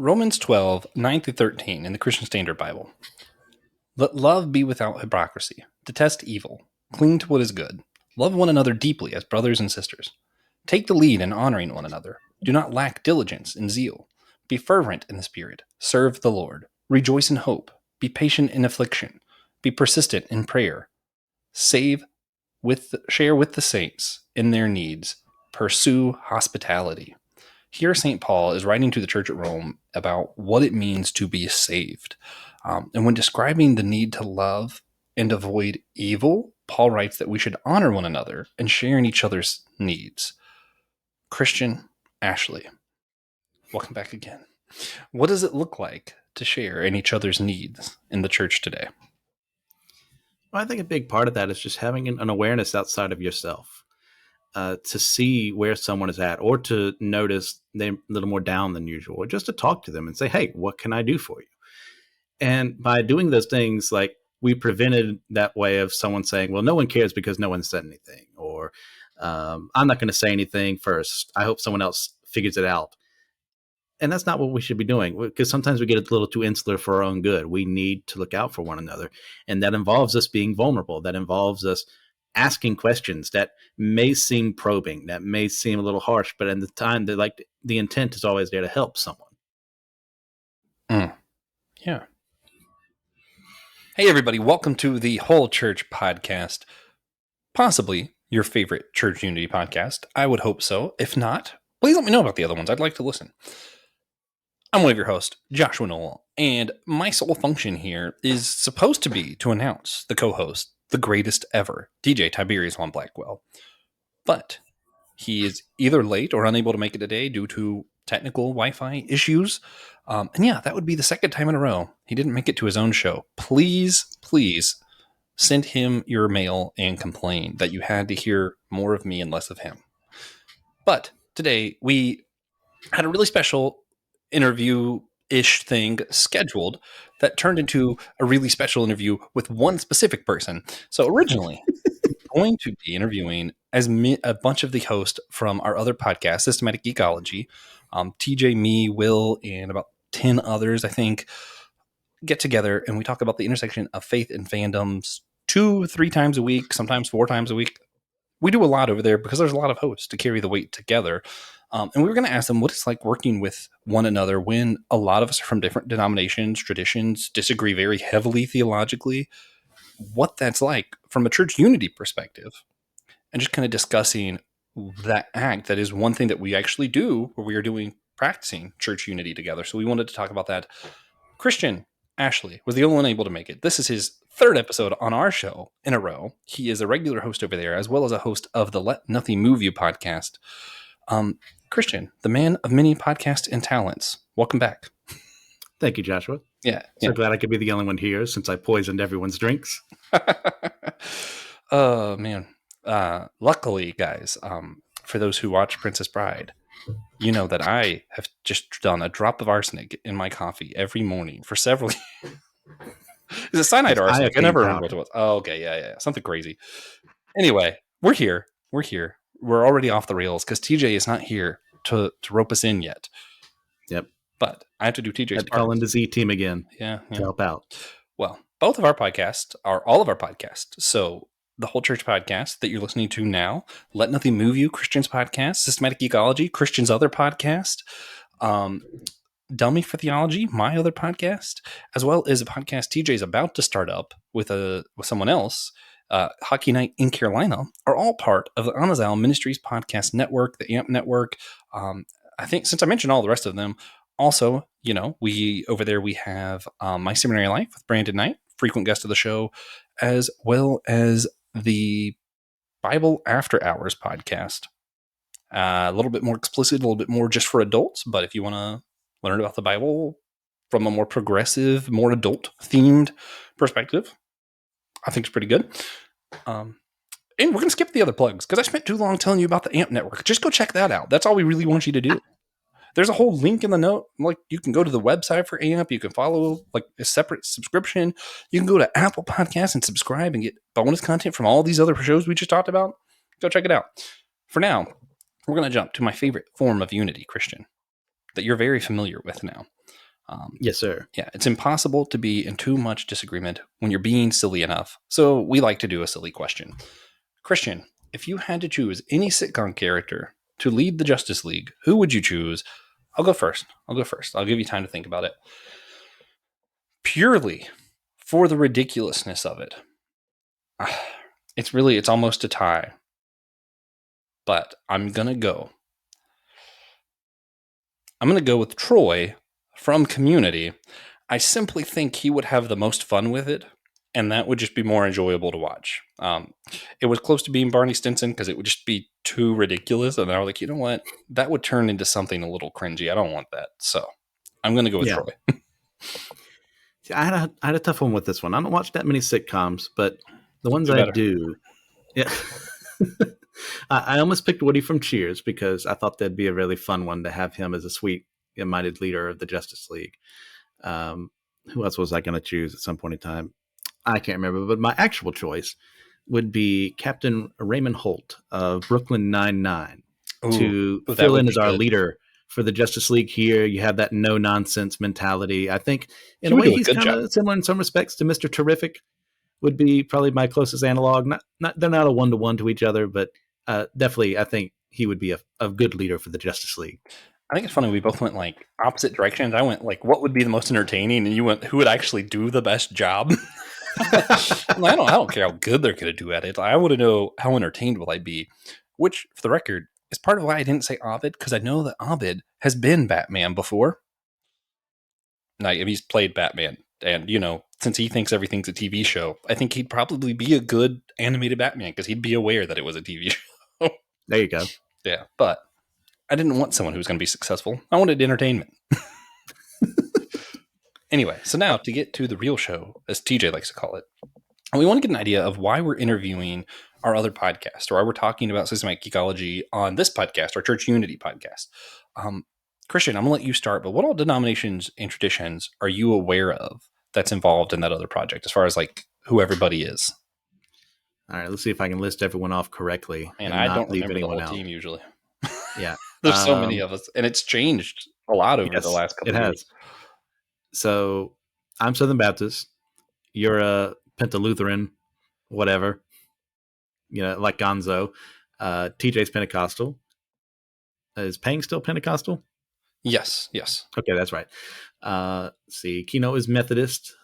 Romans 12, 9 through 13 in the Christian Standard Bible. Let love be without hypocrisy. Detest evil. Cling to what is good. Love one another deeply as brothers and sisters. Take the lead in honoring one another. Do not lack diligence and zeal. Be fervent in the spirit. Serve the Lord. Rejoice in hope. Be patient in affliction. Be persistent in prayer. Share with the saints in their needs. Pursue hospitality. Here, St. Paul is writing to the church at Rome about what it means to be saved. And when describing the need to love and avoid evil, Paul writes that we should honor one another and share in each other's needs. Christian Ashley, welcome back again. What does it look like to share in each other's needs in the church today? Well, I think a big part of that is just having an awareness outside of yourself. To see where someone is at, or to notice they're a little more down than usual, or just to talk to them and say, hey, what can I do for you? And by doing those things, like, we prevented that way of someone saying, well, no one cares because no one said anything, or I'm not going to say anything first. I hope someone else figures it out. And that's not what we should be doing, because sometimes we get a little too insular for our own good. We need to look out for one another. And that involves us being vulnerable. That involves us asking questions that may seem probing, that may seem a little harsh, but at the time, the intent is always there to help someone. Yeah. Hey, everybody. Welcome to the Whole Church Podcast. Possibly your favorite church unity podcast. I would hope so. If not, please let me know about the other ones. I'd like to listen. I'm one of your hosts, Joshua Noel, and my sole function here is supposed to be to announce the co-host, the greatest ever, DJ Tiberius Von Blackwell. But he is either late or unable to make it today due to technical Wi-Fi issues. And yeah, that would be the second time in a row he didn't make it to his own show. Please send him your mail and complain that you had to hear more of me and less of him. But today we had a really special interview-ish thing scheduled that turned into a really special interview with one specific person. So originally, we're going to be interviewing a bunch of the hosts from our other podcast, Systematic Geekology. TJ, me, Will, and about 10 others, I think, get together and we talk about the intersection of faith and fandoms 2-3 times a week, sometimes 4 times a week. We do a lot over there because there's a lot of hosts to carry the weight together. And we were going to ask them what it's like working with one another when a lot of us are from different denominations, traditions, disagree very heavily theologically, what that's like from a church unity perspective, and just kind of discussing that act that is one thing that we actually do where we are practicing church unity together. So we wanted to talk about that. Christian Ashley was the only one able to make it. This is his 3rd episode on our show in a row. He is a regular host over there, as well as a host of the Let Nothing Move You podcast. Christian, the man of many podcasts and talents, welcome back. Thank you, Joshua. Yeah. So glad I could be the only one here since I poisoned everyone's drinks. Oh, man. Luckily, guys, for those who watch Princess Bride, you know that I have just done a drop of arsenic in my coffee every morning for several years. Is it cyanide or arsenic? I never remember what it was. Oh, okay. Yeah. Something crazy. Anyway, we're here. We're already off the rails because TJ is not here to rope us in yet. Yep. But I have to do TJ's part. Call in the Z team again. Yeah. To help out. Well, both of our podcasts are all of our podcasts. So the Whole Church Podcast that you're listening to now, Let Nothing Move You, Christian's podcast, Systematic Geekology, Christian's other podcast, Dummy for Theology, my other podcast, as well as a podcast TJ's about to start up with someone else, Hockey Night in Carolina, are all part of the Anazal Ministries podcast network, the AMP network. I think since I mentioned all the rest of them, also, we over there, we have My Seminary Life with Brandon Knight, frequent guest of the show, as well as the Bible After Hours podcast. A little bit more explicit, a little bit more just for adults. But if you want to learn about the Bible from a more progressive, more adult-themed perspective, I think it's pretty good. And we're going to skip the other plugs because I spent too long telling you about the AMP network. Just go check that out. That's all we really want you to do. There's a whole link in the note. Like, you can go to the website for AMP. You can follow like a separate subscription. You can go to Apple Podcasts and subscribe and get bonus content from all these other shows we just talked about. Go check it out. For now, we're going to jump to my favorite form of unity, Christian, that you're very familiar with now. Yes, sir. Yeah, it's impossible to be in too much disagreement when you're being silly enough. So we like to do a silly question. Christian, if you had to choose any sitcom character to lead the Justice League, who would you choose? I'll go first. I'll give you time to think about it. Purely for the ridiculousness of it. It's almost a tie. But I'm going to go with Troy from Community. I simply think he would have the most fun with it, and that would just be more enjoyable to watch. It was close to being Barney Stinson because it would just be too ridiculous, and I was like, you know what? That would turn into something a little cringy. I don't want that. So I'm going to go with Yeah. Troy. See, I had a tough one with this one. I don't watch that many sitcoms, but the ones Do I better. do, yeah. I almost picked Woody from Cheers because I thought that'd be a really fun one to have him as a sweet-minded leader of the Justice League. Who else was I going to choose at some point in time? I can't remember, but my actual choice would be Captain Raymond Holt of Brooklyn Nine-Nine to That fill would in be as our good. leader for the Justice League here. You have that no-nonsense mentality. I think, in He a would way, do a he's good kind job. of similar in some respects to Mr. Terrific, would be probably my closest analog. Not they're not a one-to-one to each other, but definitely I think he would be a good leader for the Justice League. I think it's funny we both went like opposite directions. I went like, what would be the most entertaining, and you went, who would actually do the best job? I don't care how good they're going to do at it. I want to know how entertained will I be. Which, for the record, is part of why I didn't say Ovid, because I know that Ovid has been Batman before. Like, he's played Batman, and since he thinks everything's a TV show, I think he'd probably be a good animated Batman because he'd be aware that it was a TV show. There you go. Yeah, but I didn't want someone who was going to be successful. I wanted entertainment. Anyway, so now to get to the real show, as TJ likes to call it, we want to get an idea of why we're interviewing our other podcast, or why we're talking about systematic ecology on this podcast, our Church Unity podcast. Christian, I'm going to let you start, but what all denominations and traditions are you aware of that's involved in that other project, as far as like who everybody is? All right, let's see if I can list everyone off correctly Man, and I not don't leave remember the anyone whole out. team usually. Yeah. There's so many of us, and it's changed a lot over the Yes, last couple it of years. has. So I'm Southern Baptist. You're a Pentalutheran, whatever. Like Gonzo. TJ's Pentecostal. Is Pang still Pentecostal? Yes. Okay, that's right. See, Kino is Methodist.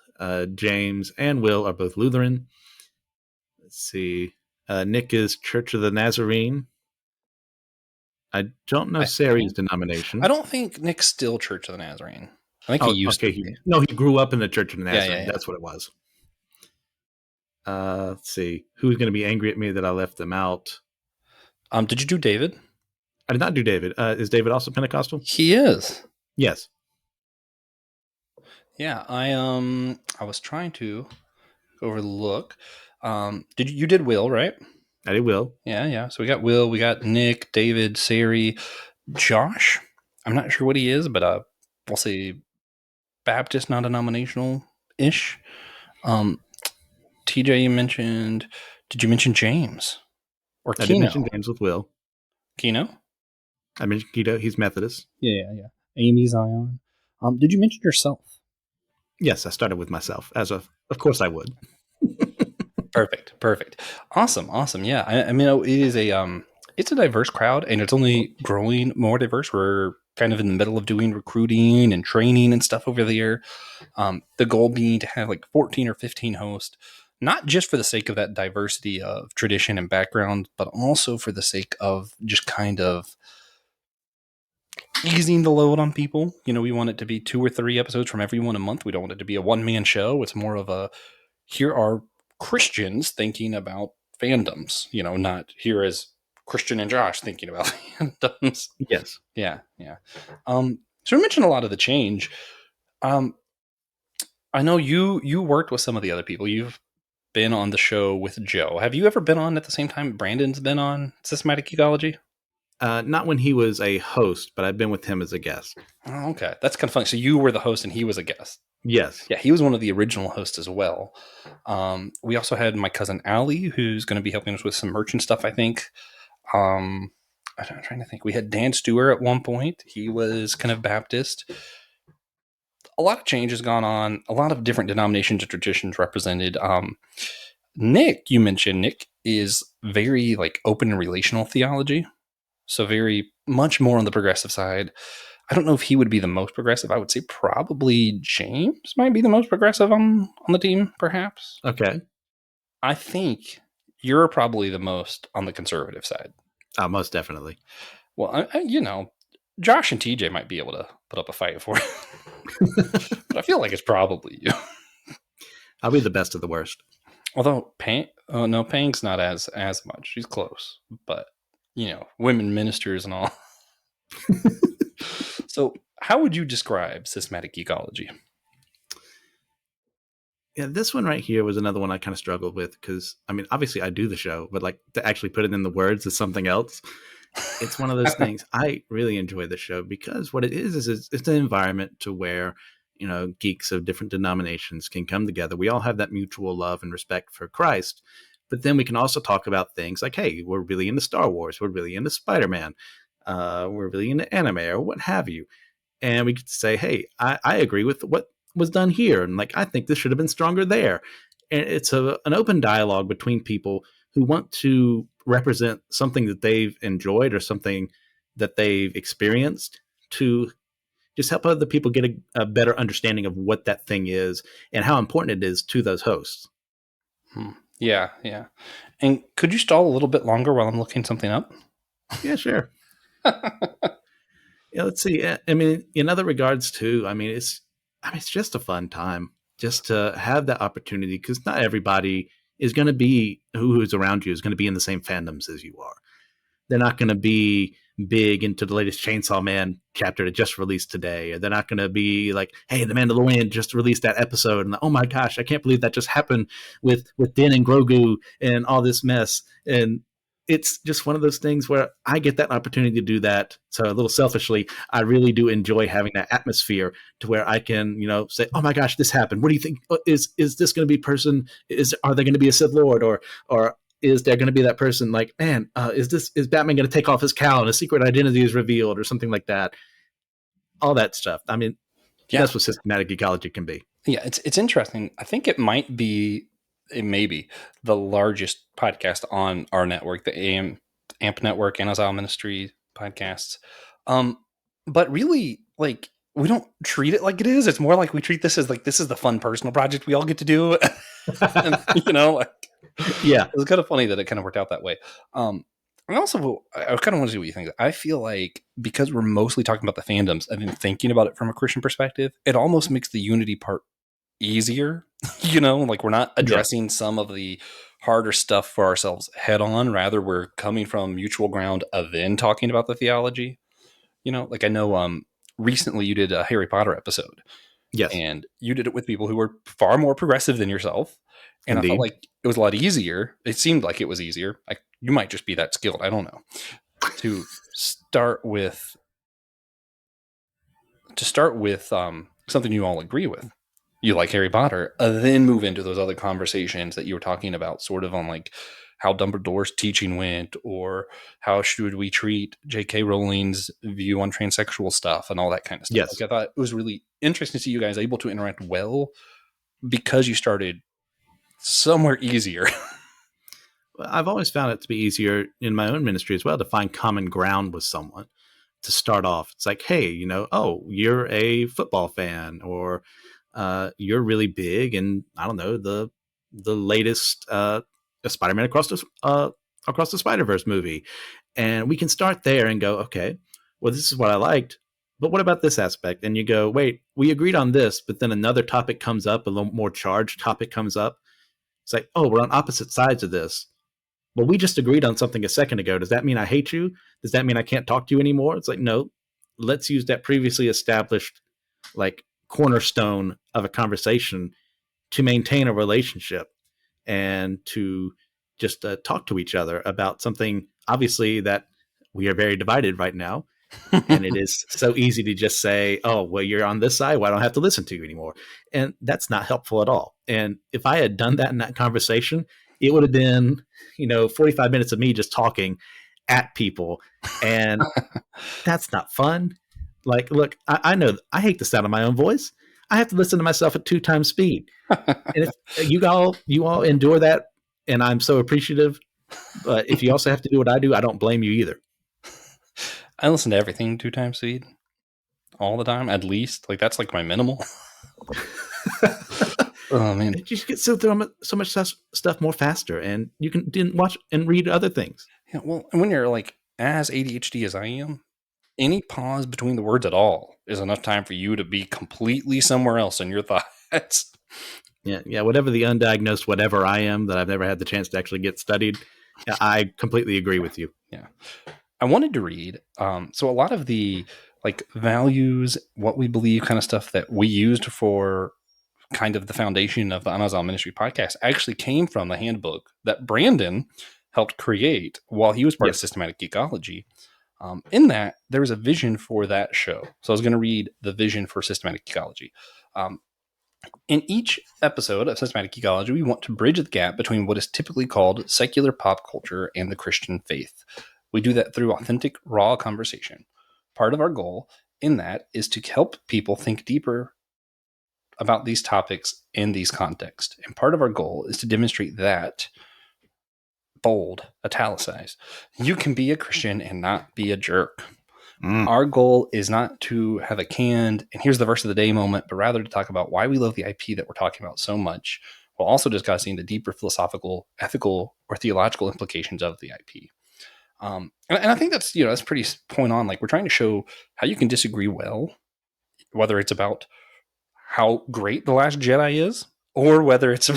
James and Will are both Lutheran. Let's see. Nick is Church of the Nazarene. I don't know Sari's denomination. I don't think Nick's still Church of the Nazarene. I think he used to be. He grew up in the Church of the Nazarene. Yeah. That's what it was. Let's see. Who's going to be angry at me that I left them out? Did you do David? I did not do David. Is David also Pentecostal? He is. Yes. Yeah, I was trying to overlook. You did Will, right? I did Will. Yeah. So we got Will, we got Nick, David, Sari, Josh. I'm not sure what he is, but we'll say Baptist, non-denominational ish. TJ, you mentioned. Did you mention James or Kino? I did mention James with Will. Kino? I mentioned Kino. He's Methodist. Yeah. Amy Zion. Did you mention yourself? Yes, I started with myself. Of course I would. Perfect. Awesome. Yeah. I mean, it is it's a diverse crowd, and it's only growing more diverse. We're kind of in the middle of doing recruiting and training and stuff over there. The goal being to have like 14 or 15 hosts, not just for the sake of that diversity of tradition and background, but also for the sake of just kind of easing the load on people. We want it to be 2 or 3 episodes from everyone a month. We don't want it to be a one-man show. It's more of a, here are Christians thinking about fandoms, not here as Christian and Josh thinking about fandoms. Yes. Yeah. So we mentioned a lot of the change. I know you worked with some of the other people. You've been on the show with Joe. Have you ever been on at the same time Brandon's been on Systematic Ecology? Not when he was a host, but I've been with him as a guest. Oh, okay. That's kind of funny. So you were the host and he was a guest. Yes. Yeah, he was one of the original hosts as well. We also had my cousin Allie, who's going to be helping us with some merchant stuff, I think. I'm trying to think. We had Dan Stewart at one point. He was kind of Baptist. a lot of change has gone on, a lot of different denominations and traditions represented. Nick, you mentioned Nick is very like open and relational theology. So very much more on the progressive side. I don't know if he would be the most progressive. I would say probably James might be the most progressive on the team, perhaps. Okay. I think you're probably the most on the conservative side. Most definitely. Well, Josh and TJ might be able to put up a fight for it, but I feel like it's probably you. I'll be the best of the worst. Although no, Pang's not as much. She's close, but women ministers and all. So, how would you describe systematic ecology? Yeah, this one right here was another one I kind of struggled with because, I mean, obviously I do the show, but like to actually put it in the words is something else. It's one of those things. I really enjoy the show because what it is it's an environment to where, geeks of different denominations can come together. We all have that mutual love and respect for Christ, but then we can also talk about things like, hey, we're really into Star Wars. We're really into Spider-Man. We're really into anime or what have you. And we could say, hey, I agree with what was done here. And like, I think this should have been stronger there. And it's an open dialogue between people who want to represent something that they've enjoyed or something that they've experienced to just help other people get a better understanding of what that thing is and how important it is to those hosts. Yeah, yeah. And could you stall a little bit longer while I'm looking something up? Yeah, sure. Yeah, let's see. I mean, in other regards too, it's just a fun time just to have that opportunity because not everybody is going to be who's around you is going to be in the same fandoms as you are. They're not going to be big into the latest Chainsaw Man chapter that just released today. Or they're not going to be like, hey, The Mandalorian just released that episode. And oh my gosh, I can't believe that just happened with Din and Grogu and all this mess. And it's just one of those things where I get that opportunity to do that. So a little selfishly, I really do enjoy having that atmosphere to where I can, say, "Oh my gosh, this happened. What do you think? Is this going to be person? Are they going to be a Sith Lord or is there going to be that person like, man, is Batman going to take off his cowl and a secret identity is revealed or something like that?" All that stuff. I mean, that's what systematic ecology can be. Yeah, it's interesting. I think it may be the largest podcast on our network, the AMP network, Anazal Ministry podcasts. But really, like, we don't treat it like it is. It's more like we treat this as like this is the fun personal project we all get to do. And, yeah, it's kind of funny that it kind of worked out that way. And also, I kind of want to see what you think. I feel like because we're mostly talking about the fandoms and then thinking about it from a Christian perspective, it almost makes the unity part easier. Like we're not addressing some of the harder stuff for ourselves head on. Rather, we're coming from mutual ground and then talking about the theology. Like I know recently you did a Harry Potter episode. Yes. And you did it with people who were far more progressive than yourself. And Indeed. I felt like it was a lot easier. It seemed like it was easier. Like you might just be that skilled. I don't know. To start with something you all agree with. You like Harry Potter, then move into those other conversations that you were talking about, sort of on like how Dumbledore's teaching went, or how should we treat J.K. Rowling's view on transsexual stuff and all that kind of stuff. Yes. Like I thought it was really interesting to see you guys able to interact well because you started somewhere easier. I've always found it to be easier in my own ministry as well to find common ground with someone to start off. It's like, hey, you're a football fan, or you're really big, and I don't know the latest Spider-Man across the Spider-Verse movie, and we can start there and go, okay, well, this is what I liked, but what about this aspect? And you go, wait, we agreed on this, but then another topic comes up, a little more charged topic comes up. It's like, oh, we're on opposite sides of this. Well, we just agreed on something a second ago. Does that mean I hate you? Does that mean I can't talk to you anymore? It's like, no, let's use that previously established like cornerstone of a conversation to maintain a relationship and to just talk to each other about something obviously that we are very divided right now. And it is so easy to just say, oh, well, you're on this side. Well, I don't have to listen to you anymore. And that's not helpful at all. And if I had done that in that conversation, it would have been, 45 minutes of me just talking at people. And that's not fun. Like, look, I know I hate the sound of my own voice. I have to listen to myself at 2 times speed. And if you all endure that, and I'm so appreciative. But if you also have to do what I do, I don't blame you either. I listen to everything 2 times speed all the time, at least. Like that's like my minimal. Oh man. You just get so much stuff more faster, and you can watch and read other things. Yeah, well, and when you're like as ADHD as I am, any pause between the words at all is enough time for you to be completely somewhere else in your thoughts. Yeah, yeah. Whatever the undiagnosed whatever I am that I've never had the chance to actually get studied, I completely agree with you. Yeah. I wanted to read. So a lot of the like values, what we believe kind of stuff that we used for kind of the foundation of the Anazal Ministry podcast actually came from the handbook that Brandon helped create while he was part of Yes. Systematic Geekology. In that, there was a vision for that show. So I was going to read the vision for Systematic Geekology. In each episode of Systematic Geekology, we want to bridge the gap between what is typically called secular pop culture and the Christian faith. We do that through authentic, raw conversation. Part of our goal in that is to help people think deeper about these topics in these contexts. And part of our goal is to demonstrate that, bold, italicized, you can be a Christian and not be a jerk. Our goal is not to have a canned, and here's the verse of the day moment, but rather to talk about why we love the IP that we're talking about so much, while also discussing the deeper philosophical, ethical, or theological implications of the IP. And I think that's pretty point on. Like we're trying to show how you can disagree well, whether it's about how great The Last Jedi is, or whether it's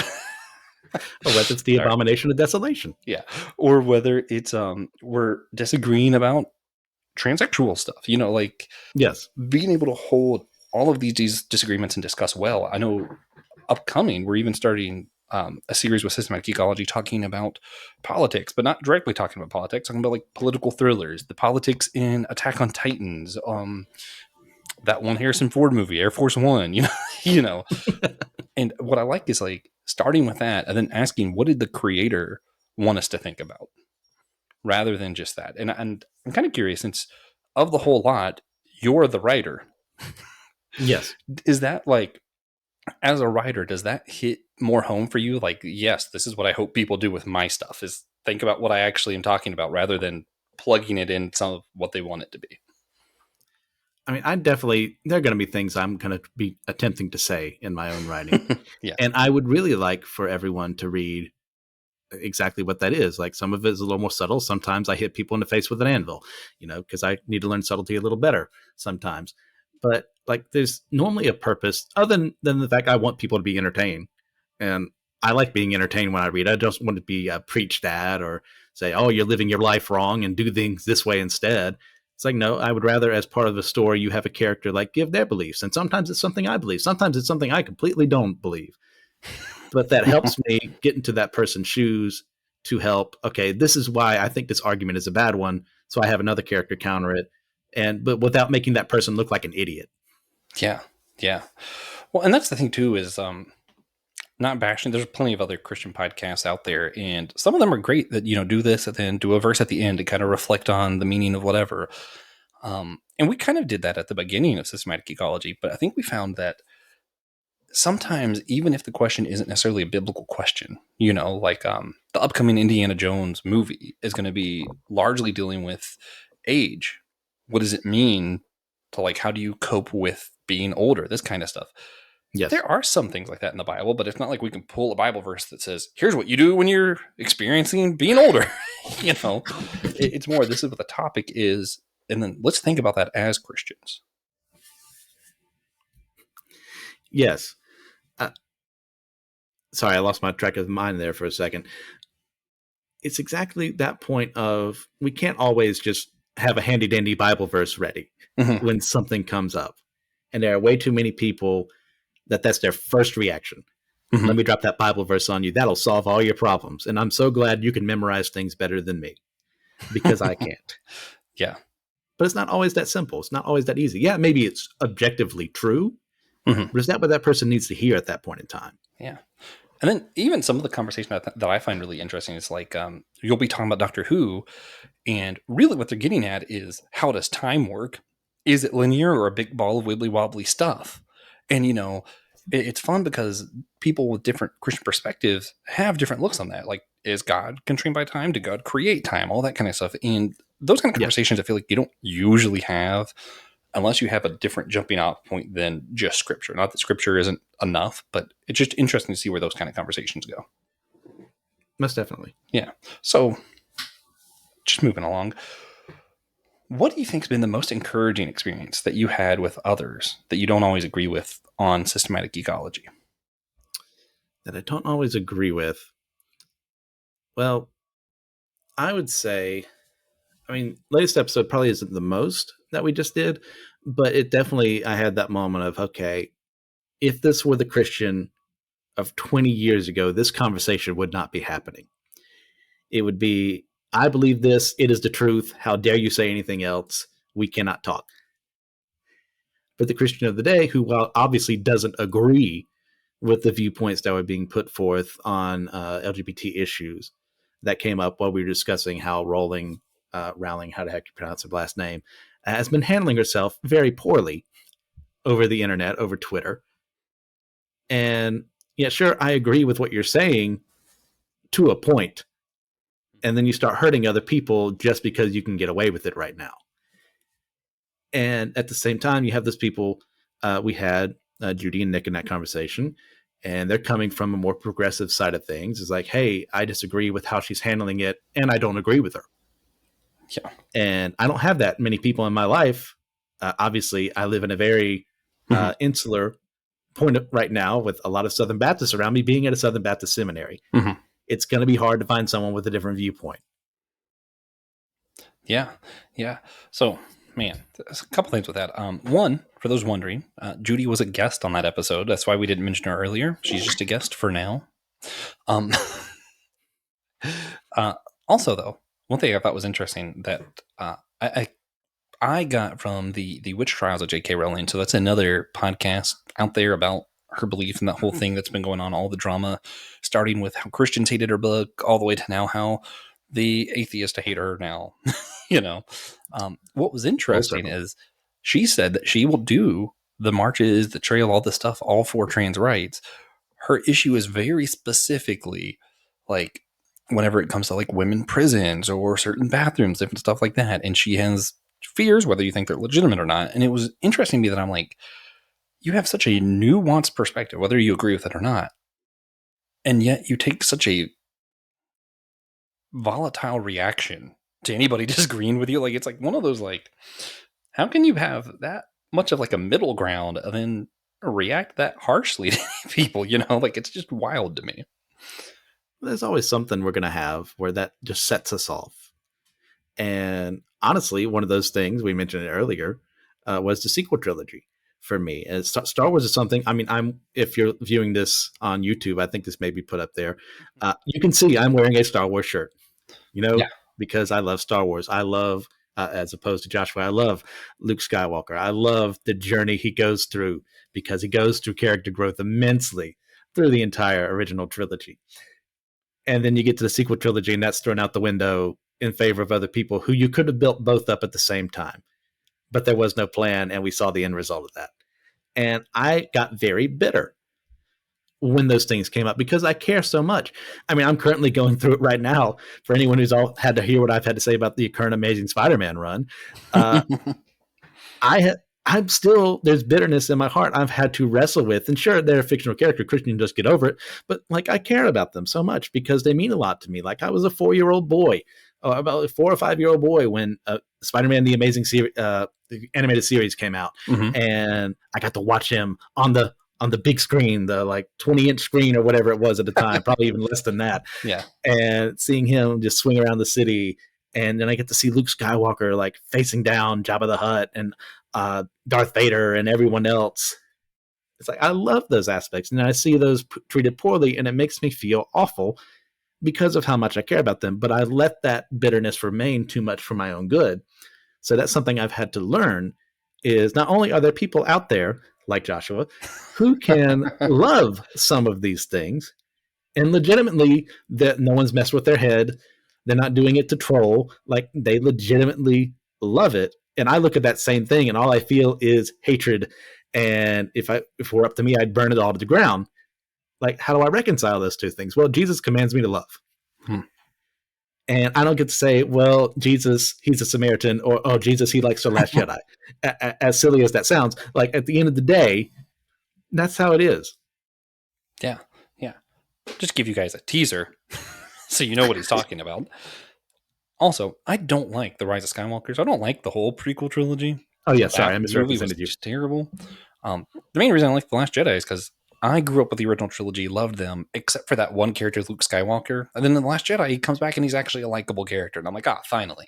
Or whether it's the Sorry. abomination of desolation. Yeah, or whether it's we're disagreeing about transsexual stuff. Like Yes. being able to hold all of these disagreements and discuss well. I know upcoming we're even starting a series with Systematic Ecology talking about politics, but not directly talking about politics, talking about like political thrillers, the politics in Attack on Titans, that one Harrison Ford movie, Air Force One, you know. And what I like is like starting with that and then asking, what did the creator want us to think about, rather than just that. And I'm kind of curious, since of the whole lot, you're the writer. Yes. Is that like, as a writer, does that hit more home for you? Like, yes, this is what I hope people do with my stuff, is think about what I actually am talking about rather than plugging it in some of what they want it to be. I mean, there are going to be things I'm going to be attempting to say in my own writing. Yeah. And I would really like for everyone to read exactly what that is. Like some of it is a little more subtle. Sometimes I hit people in the face with an anvil, because I need to learn subtlety a little better sometimes. But like there's normally a purpose other than the fact I want people to be entertained. And I like being entertained when I read. I don't want to be preached at or say, oh, you're living your life wrong and do things this way instead. It's like, no, I would rather as part of the story, you have a character like give their beliefs. And sometimes it's something I believe. Sometimes it's something I completely don't believe. But that helps me get into that person's shoes to help. Okay, this is why I think this argument is a bad one. So I have another character counter it. But without making that person look like an idiot. Yeah. Yeah. Well, and that's the thing too, is not bashing. There's plenty of other Christian podcasts out there, and some of them are great that, do this and then do a verse at the end to kind of reflect on the meaning of whatever. And we kind of did that at the beginning of Systematic Ecology, but I think we found that sometimes, even if the question isn't necessarily a biblical question, like the upcoming Indiana Jones movie is going to be largely dealing with age. What does it mean to, like, how do you cope with being older? This kind of stuff. Yes. There are some things like that in the Bible, but it's not like we can pull a Bible verse that says, here's what you do when you're experiencing being older. It's more, this is what the topic is. And then let's think about that as Christians. Yes. Sorry, I lost my track of mind there for a second. It's exactly that point of we can't always just have a handy dandy Bible verse ready when something comes up. And there are way too many people that's their first reaction. Let me drop that Bible verse on you. That'll solve all your problems. And I'm so glad you can memorize things better than me because I can't. Yeah. But it's not always that simple. It's not always that easy. Yeah, maybe it's objectively true, but is that what that person needs to hear at that point in time? Yeah. And then even some of the conversation that I find really interesting is like, you'll be talking about Doctor Who, and really what they're getting at is, how does time work? Is it linear or a big ball of wibbly wobbly stuff? And, it's fun because people with different Christian perspectives have different looks on that. Like, is God constrained by time? Did God create time? All that kind of stuff. And those kind of Yes, conversations, I feel like you don't usually have unless you have a different jumping off point than just scripture. Not that scripture isn't enough, but it's just interesting to see where those kind of conversations go. most definitely. Yeah. So just moving along. What do you think has been the most encouraging experience that you had with others that you don't always agree with on systematic ecology? That I don't always agree with. Well, I would say, latest episode probably isn't the most that we just did, but it definitely, I had that moment of, okay, if this were the Christian of 20 years ago, this conversation would not be happening. It would be, I believe this, it is the truth. How dare you say anything else? We cannot talk. But the Christian of the day, who while obviously doesn't agree with the viewpoints that were being put forth on LGBT issues that came up while we were discussing how Rowling, how the heck you pronounce her last name, has been handling herself very poorly over the internet, over Twitter. And yeah, sure, I agree with what you're saying to a point. And then you start hurting other people just because you can get away with it right now. And at the same time, you have those people, we had Judy and Nick in that conversation, and they're coming from a more progressive side of things. It's like, hey, I disagree with how she's handling it, and I don't agree with her. Yeah. And I don't have that many people in my life. Obviously, I live in a very insular point right now with a lot of Southern Baptists around me, being at a Southern Baptist seminary. Mm-hmm. It's going to be hard to find someone with a different viewpoint. Yeah. Yeah. So, man, there's a couple things with that. One, for those wondering, Judy was a guest on that episode. That's why we didn't mention her earlier. She's just a guest for now. Also, though, one thing I thought was interesting that I got from the witch trials of J.K. Rowling. So that's another podcast out there about her belief and that whole thing that's been going on, all the drama, starting with how Christians hated her book, all the way to now how the atheists hate her now. What was interesting is she said that she will do the marches, the trail, all this stuff, all for trans rights. Her issue is very specifically like whenever it comes to like women prisons or certain bathrooms, different stuff like that. And she has fears, whether you think they're legitimate or not. And it was interesting to me that I'm like, you have such a nuanced perspective, whether you agree with it or not. And yet you take such a volatile reaction to anybody disagreeing with you. Like, it's like one of those, like, how can you have that much of like a middle ground and then react that harshly to people? Like, it's just wild to me. There's always something we're going to have where that just sets us off. And honestly, one of those things we mentioned it earlier was the sequel trilogy for me. And Star Wars is something. If you're viewing this on YouTube, I think this may be put up there. You can see I'm wearing a Star Wars shirt. Because I love Star Wars. I love, as opposed to Joshua, I love Luke Skywalker. I love the journey he goes through because he goes through character growth immensely through the entire original trilogy. And then you get to the sequel trilogy, and that's thrown out the window in favor of other people who you could have built both up at the same time. But there was no plan, and we saw the end result of that. And I got very bitter when those things came up because I care so much. I'm currently going through it right now. For anyone who's all had to hear what I've had to say about the current Amazing Spider-Man run, I'm still, there's bitterness in my heart I've had to wrestle with. And sure, they're a fictional character. Christian can just get over it. But like, I care about them so much because they mean a lot to me. Like, I was a 4-year-old boy, about a 4 or 5-year-old boy when Spider-Man, the Amazing the animated series came out. Mm-hmm. And I got to watch him on the big screen, the like 20-inch screen or whatever it was at the time, probably even less than that. Yeah. And seeing him just swing around the city. And then I get to see Luke Skywalker like facing down Jabba the Hutt and Darth Vader and everyone else. It's like, I love those aspects. And I see those treated poorly, and it makes me feel awful because of how much I care about them. But I let that bitterness remain too much for my own good. So that's something I've had to learn is not only are there people out there like Joshua who can love some of these things and legitimately that no one's messed with their head. They're not doing it to troll. Like, they legitimately love it. And I look at that same thing and all I feel is hatred And if it were up to me, I'd burn it all to the ground. Like, how do I reconcile those two things? Well, Jesus commands me to love. Hmm. And I don't get to say, well, Jesus, he's a Samaritan, or, oh, Jesus, he likes The Last Jedi. As silly as that sounds, like at the end of the day, that's how it is. Yeah. Yeah. Just give you guys a teaser so you know what he's talking about. Also, I don't like The Rise of Skywalkers. I don't like the whole prequel trilogy. Oh, yeah, sorry, I That movie was misrepresented you. just terrible. The main reason I like The Last Jedi is because I grew up with the original trilogy, loved them, except for that one character, Luke Skywalker. And then in The Last Jedi, he comes back and he's actually a likable character. And I'm like, finally.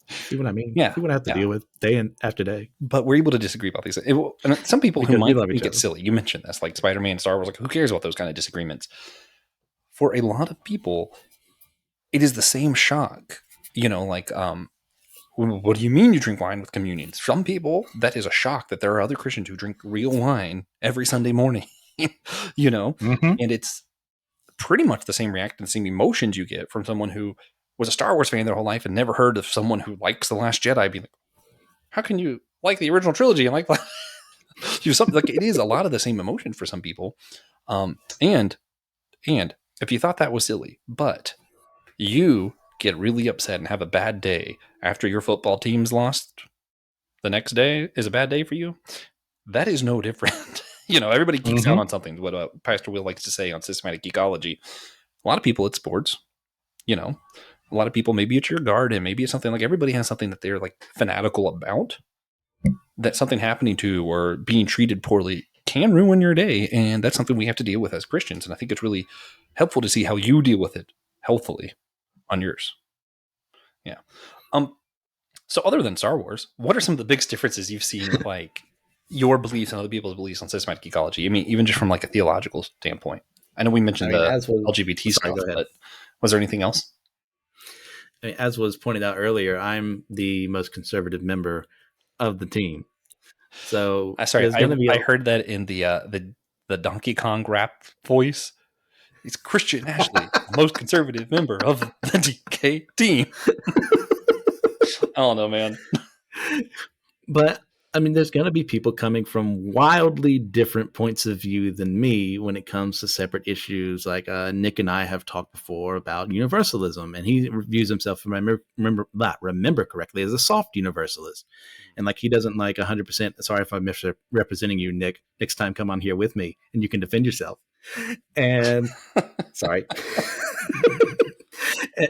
See what I mean? Yeah. See what I have to deal with day and after day. But we're able to disagree about these. And some people Because who we might love each think it's other. silly, you mentioned this, like Spider-Man, Star Wars, like who cares about those kind of disagreements? For a lot of people, it is the same shock. Like, what do you mean you drink wine with communion? Some people, that is a shock that there are other Christians who drink real wine every Sunday morning, Mm-hmm. and it's pretty much the same reaction, the same emotions you get from someone who was a Star Wars fan their whole life and never heard of someone who likes The Last Jedi being like, how can you like the original trilogy and like something like it is a lot of the same emotion for some people. And if you thought that was silly, but you get really upset and have a bad day after your football team's lost, the next day is a bad day for you. That is no different. Everybody geeks out on something. What Pastor Will likes to say on systematic geekology. A lot of people, it's sports. A lot of people, maybe it's your garden, maybe it's something like everybody has something that they're like fanatical about. That something happening to or being treated poorly can ruin your day, and that's something we have to deal with as Christians. And I think it's really helpful to see how you deal with it healthfully on yours. Yeah. So other than Star Wars, what are some of the biggest differences you've seen with like your beliefs and other people's beliefs on systematic ecology? I mean, even just from like a theological standpoint. I know we mentioned the LGBT stuff, but was there anything else? As was pointed out earlier, I'm the most conservative member of the team. So I heard that in the Donkey Kong rap voice. It's Christian Ashley, most conservative member of the DK team. I don't know, man. But I mean, there's going to be people coming from wildly different points of view than me when it comes to separate issues. Like Nick and I have talked before about universalism, and he views himself, if I remember correctly, as a soft universalist. And like he doesn't like 100%. Sorry if I'm misrepresenting you, Nick. Next time, come on here with me, and you can defend yourself. And sorry.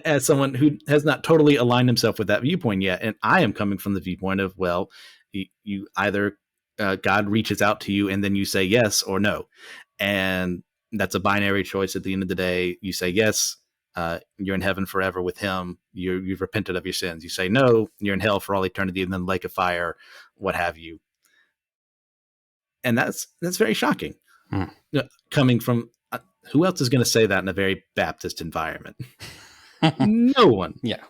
As someone who has not totally aligned himself with that viewpoint yet, and I am coming from the viewpoint of, well, you either God reaches out to you and then you say yes or no, and that's a binary choice. At the end of the day, you say yes, you're in heaven forever with Him. You've repented of your sins. You say no, you're in hell for all eternity, and then lake of fire, what have you. And that's very shocking. Coming from who else is going to say that in a very Baptist environment? No one. Yeah.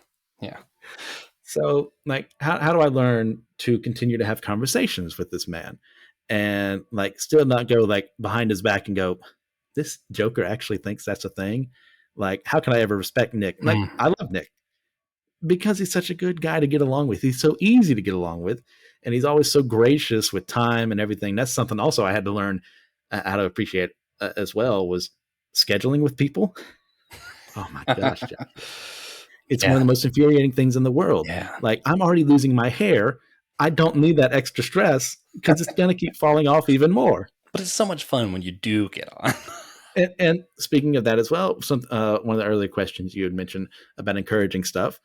So, like, how do I learn to continue to have conversations with this man and, like, still not go, like, behind his back and go, this joker actually thinks that's a thing? Like, how can I ever respect Nick? Like, I love Nick because he's such a good guy to get along with. He's so easy to get along with, and he's always so gracious with time and everything. That's something also I had to learn how to appreciate as well, was scheduling with people. Oh, my gosh, Jeff. It's one of the most infuriating things in the world. Yeah. Like, I'm already losing my hair. I don't need that extra stress because it's going to keep falling off even more. But it's so much fun when you do get on. And speaking of that as well, one of the earlier questions you had mentioned about encouraging stuff.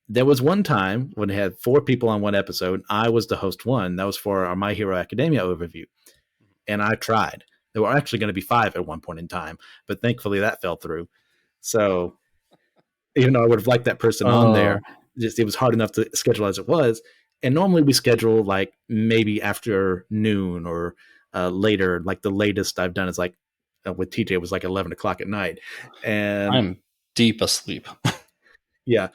There was one time when it had 4 people on one episode. I was the host one. That was for our My Hero Academia overview. And I tried. There were actually going to be 5 at one point in time, but thankfully that fell through. So even though I would have liked that person on there, it was hard enough to schedule as it was. And normally we schedule like maybe after noon or later. Like the latest I've done is like with TJ was like 11 o'clock at night. And I'm deep asleep. Yeah.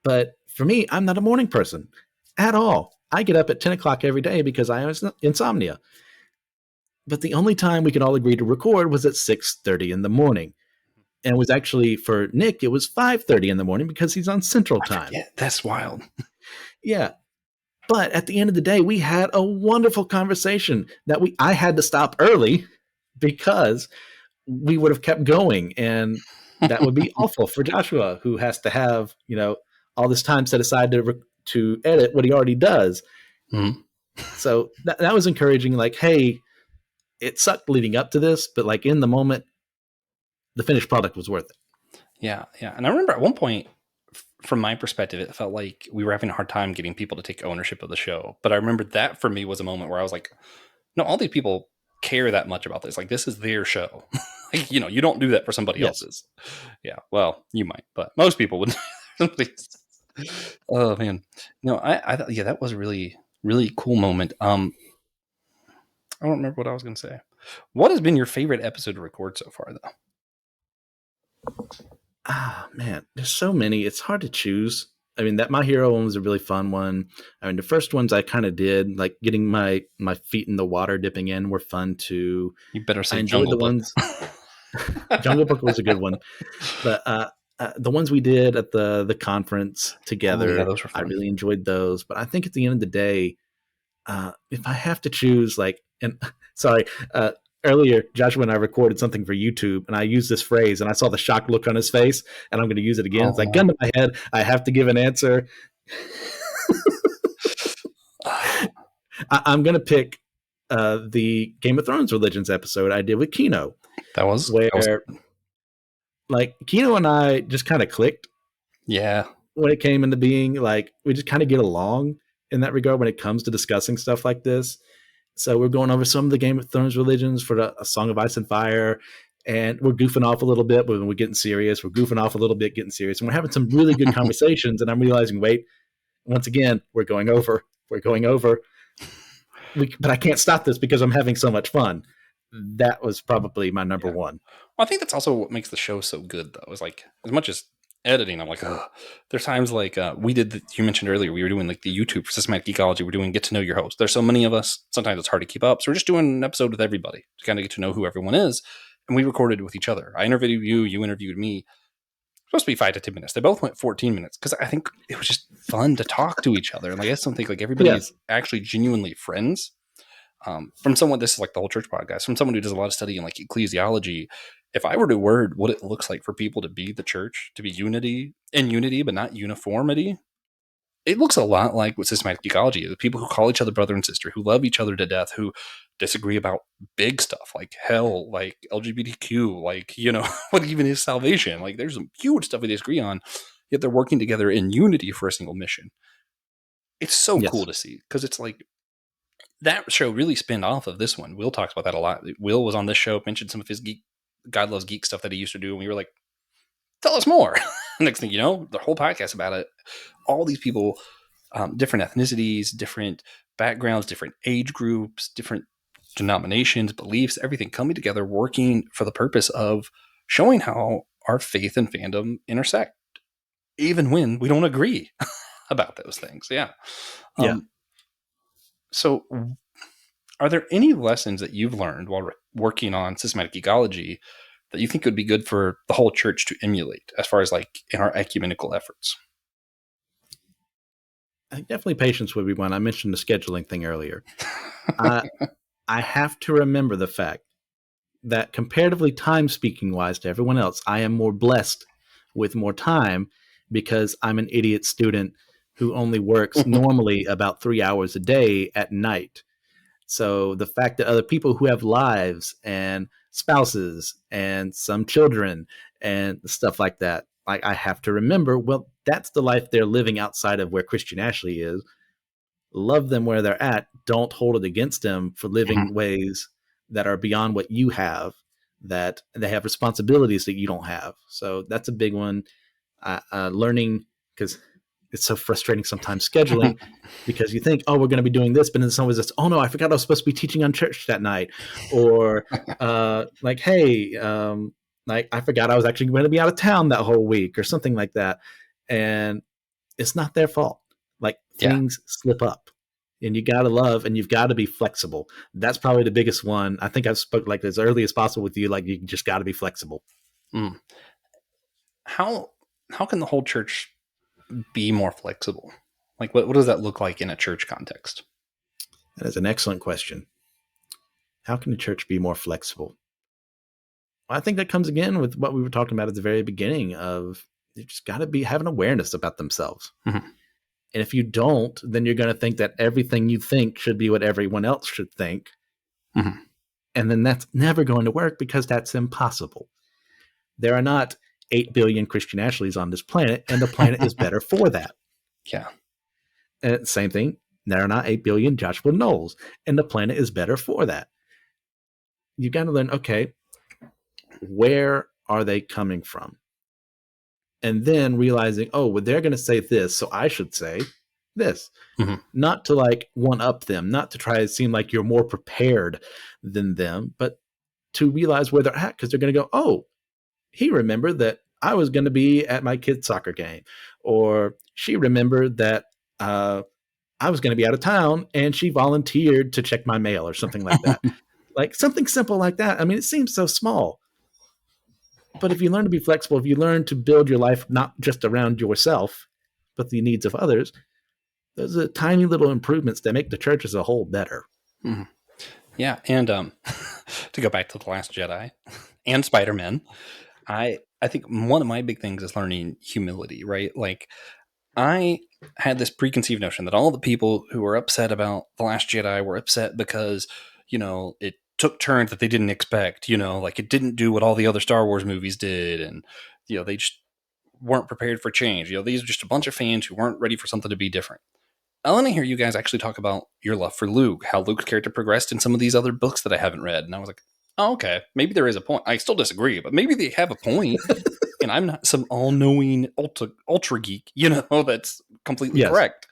But for me, I'm not a morning person at all. I get up at 10 o'clock every day because I have insomnia. But the only time we could all agree to record was at 6:30 in the morning. And it was actually, for Nick, it was 5:30 in the morning because he's on Central Time. Yeah, that's wild. Yeah. But at the end of the day, we had a wonderful conversation that I had to stop early because we would have kept going, and that would be awful for Joshua, who has to have all this time set aside to edit what he already does. Mhm. So that was encouraging. Like, hey, it sucked leading up to this, but like in the moment, the finished product was worth it. Yeah, yeah. And I remember at one point, from my perspective, it felt like we were having a hard time getting people to take ownership of the show. But I remember that for me was a moment where I was like, no, all these people care that much about this. Like, this is their show. Like, you don't do that for somebody Yes. else's. Yeah, well, you might, but most people wouldn't. Oh man, I thought, yeah, that was a really, really cool moment. I don't remember what I was going to say. What has been your favorite episode to record so far, though? Man, there's so many. It's hard to choose. I mean, that My Hero one was a really fun one. I mean, the first ones I kind of did, like getting my feet in the water, dipping in, were fun too. You better I say enjoyed Jungle the Book. ones. Jungle Book was a good one, but the ones we did at the conference together, Oh, yeah, those were I fun. really enjoyed those. But I think at the end of the day, if I have to choose, like, and sorry, earlier Joshua and I recorded something for YouTube, and I used this phrase, and I saw the shocked look on his face, and I'm going to use it again. Oh, It's like no. gun to my head. I have to give an answer. I'm going to pick the Game of Thrones religions episode I did with Kino, that was where like Kino and I just kind of clicked. Yeah. When it came into being, like we just kind of get along in that regard when it comes to discussing stuff like this. So we're going over some of the Game of Thrones religions for A Song of Ice and Fire, and we're goofing off a little bit, but when we're getting serious, we're goofing off a little bit, getting serious, and we're having some really good conversations. And I'm realizing, wait, once again, we're going over. But I can't stop this because I'm having so much fun. That was probably my number one. Well, I think that's also what makes the show so good, though. Is like, as much as editing, I'm like, ugh. There's times like we did. You mentioned earlier we were doing like the YouTube for Systematic Geekology. We're doing Get to Know Your Host. There's so many of us. Sometimes it's hard to keep up. So we're just doing an episode with everybody to kind of get to know who everyone is. And we recorded with each other. I interviewed you. You interviewed me. Supposed to be 5 to 10 minutes. They both went 14 minutes because I think it was just fun to talk to each other. And like, I just don't think like everybody is actually genuinely friends. From someone, this is like the whole church podcast, from someone who does a lot of study in like ecclesiology, if I were to word what it looks like for people to be the church, to be unity, but not uniformity, it looks a lot like what systematic ecology is. People who call each other brother and sister, who love each other to death, who disagree about big stuff like hell, like LGBTQ, like, what even is salvation. Like there's some huge stuff we disagree on, yet they're working together in unity for a single mission. It's so cool to see because it's like, that show really spinned off of this one. Will talks about that a lot. Will was on this show, mentioned some of his God Loves Geek stuff that he used to do, and we were like, tell us more. Next thing you know, the whole podcast about it. All these people, different ethnicities, different backgrounds, different age groups, different denominations, beliefs, everything coming together, working for the purpose of showing how our faith and fandom intersect, even when we don't agree about those things. Yeah. So, are there any lessons that you've learned while working on systematic ecology that you think would be good for the whole church to emulate as far as like in our ecumenical efforts? I think definitely patience would be one. I mentioned the scheduling thing earlier. I have to remember the fact that comparatively time speaking wise to everyone else, I am more blessed with more time because I'm an idiot student who only works normally about 3 hours a day at night. So the fact that other people who have lives and spouses and some children and stuff like that, like I have to remember, well, that's the life they're living outside of where Christian Ashley is. Love them where they're at. Don't hold it against them for living ways that are beyond what you have, that they have responsibilities that you don't have. So that's a big one. Learning, because it's so frustrating sometimes scheduling because you think, oh, we're going to be doing this, but then someone's just, oh no, I forgot I was supposed to be teaching on church that night. Or like, hey, like I forgot I was actually going to be out of town that whole week or something like that. And it's not their fault. Like things slip up and you got to love and you've got to be flexible. That's probably the biggest one. I think I've spoke like as early as possible with you. Like you just got to be flexible. How can the whole church be more flexible? Like, what does that look like in a church context? That is an excellent question. How can the church be more flexible? I think that comes again with what we were talking about at the very beginning of you just got to be have an awareness about themselves. Mm-hmm. And if you don't, then you're going to think that everything you think should be what everyone else should think. Mm-hmm. And then that's never going to work because that's impossible. There are not 8 billion Christian Ashleys on this planet, and the planet is better for that. Yeah. Same thing. There are not 8 billion Joshua Knowles, and the planet is better for that. You got to learn, okay, where are they coming from? And then realizing, oh, well, they're going to say this, so I should say this. Mm-hmm. Not to like one up them, not to try to seem like you're more prepared than them, but to realize where they're at because they're going to go, oh, he remembered that I was going to be at my kid's soccer game, or she remembered that I was going to be out of town and she volunteered to check my mail or something like that. Like something simple like that. I mean, it seems so small. But if you learn to be flexible, if you learn to build your life not just around yourself, but the needs of others, those are tiny little improvements that make the church as a whole better. Mm-hmm. Yeah, and to go back to The Last Jedi and Spider-Man, I think one of my big things is learning humility, right? Like, I had this preconceived notion that all the people who were upset about The Last Jedi were upset because, it took turns that they didn't expect, like it didn't do what all the other Star Wars movies did. And, they just weren't prepared for change. These are just a bunch of fans who weren't ready for something to be different. I want to hear you guys actually talk about your love for Luke, how Luke's character progressed in some of these other books that I haven't read. And I was like, oh, okay, maybe there is a point. I still disagree, but maybe they have a point. And I'm not some all-knowing ultra geek, that's completely correct.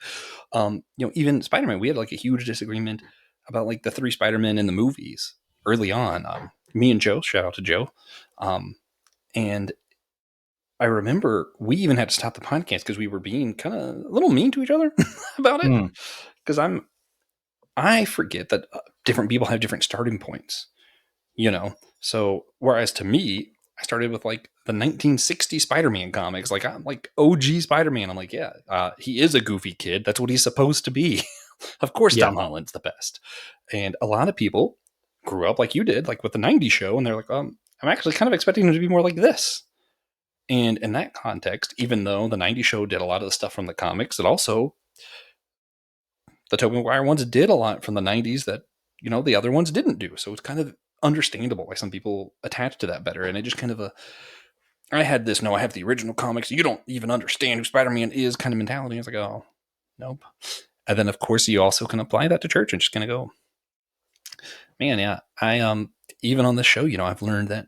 Even Spider-Man, we had like a huge disagreement about like the 3 Spider-Men in the movies early on. Me and Joe, shout out to Joe. And I remember we even had to stop the podcast because we were being kind of a little mean to each other about it. Because I forget that different people have different starting points, So whereas to me, I started with like the 1960 Spider-Man comics. Like I'm like OG Spider-Man. I'm like, yeah, he is a goofy kid. That's what he's supposed to be. Of course, Tom Holland's the best. And a lot of people grew up like you did, like with the 90s show, and they're like, I'm actually kind of expecting him to be more like this. And in that context, even though the 90s show did a lot of the stuff from the comics, it also, the Tobey Maguire ones did a lot from the 90s that, the other ones didn't do. So it's kind of understandable why some people attach to that better. And it just kind of I had this, no, I have the original comics. You don't even understand who Spider-Man is kind of mentality. I was like, oh, nope. And then, of course, you also can apply that to church and just kind of go, man, yeah, I, even on this show, I've learned that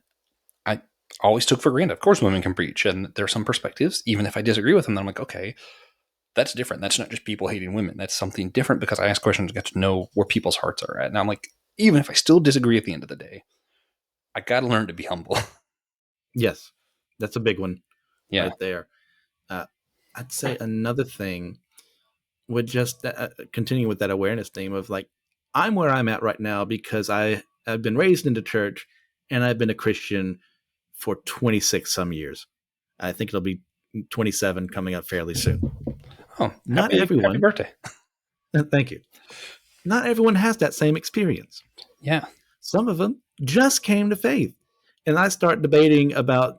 I always took for granted. Of course, women can preach, and there are some perspectives, even if I disagree with them, then I'm like, okay, that's different. That's not just people hating women. That's something different because I ask questions to get to know where people's hearts are at. And I'm like, even if I still disagree at the end of the day, I got to learn to be humble. Yes, that's a big one right there. I'd say another thing would just continue with that awareness theme of like, I'm where I'm at right now because I've been raised into church and I've been a Christian for 26 some years. I think it'll be 27 coming up fairly soon. Oh, not everyone. Happy birthday. Thank you. Not everyone has that same experience. Yeah. Some of them just came to faith. And I start debating about,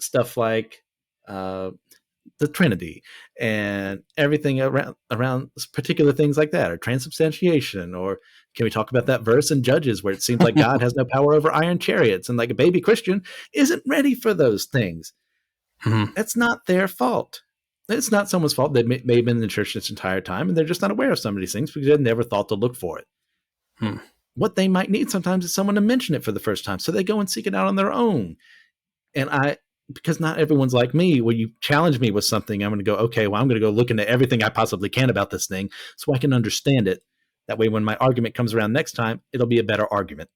stuff like the Trinity and everything around particular things like that, or transubstantiation, or can we talk about that verse in Judges where it seems like God has no power over iron chariots and like a baby Christian isn't ready for those things. Mm-hmm. That's not their fault. It's not someone's fault. They may have been in the church this entire time and they're just not aware of some of these things because they never thought to look for it. What they might need sometimes is someone to mention it for the first time. So they go and seek it out on their own. And because not everyone's like me, when you challenge me with something, I'm going to go, okay, well, I'm going to go look into everything I possibly can about this thing so I can understand it. That way, when my argument comes around next time, it'll be a better argument.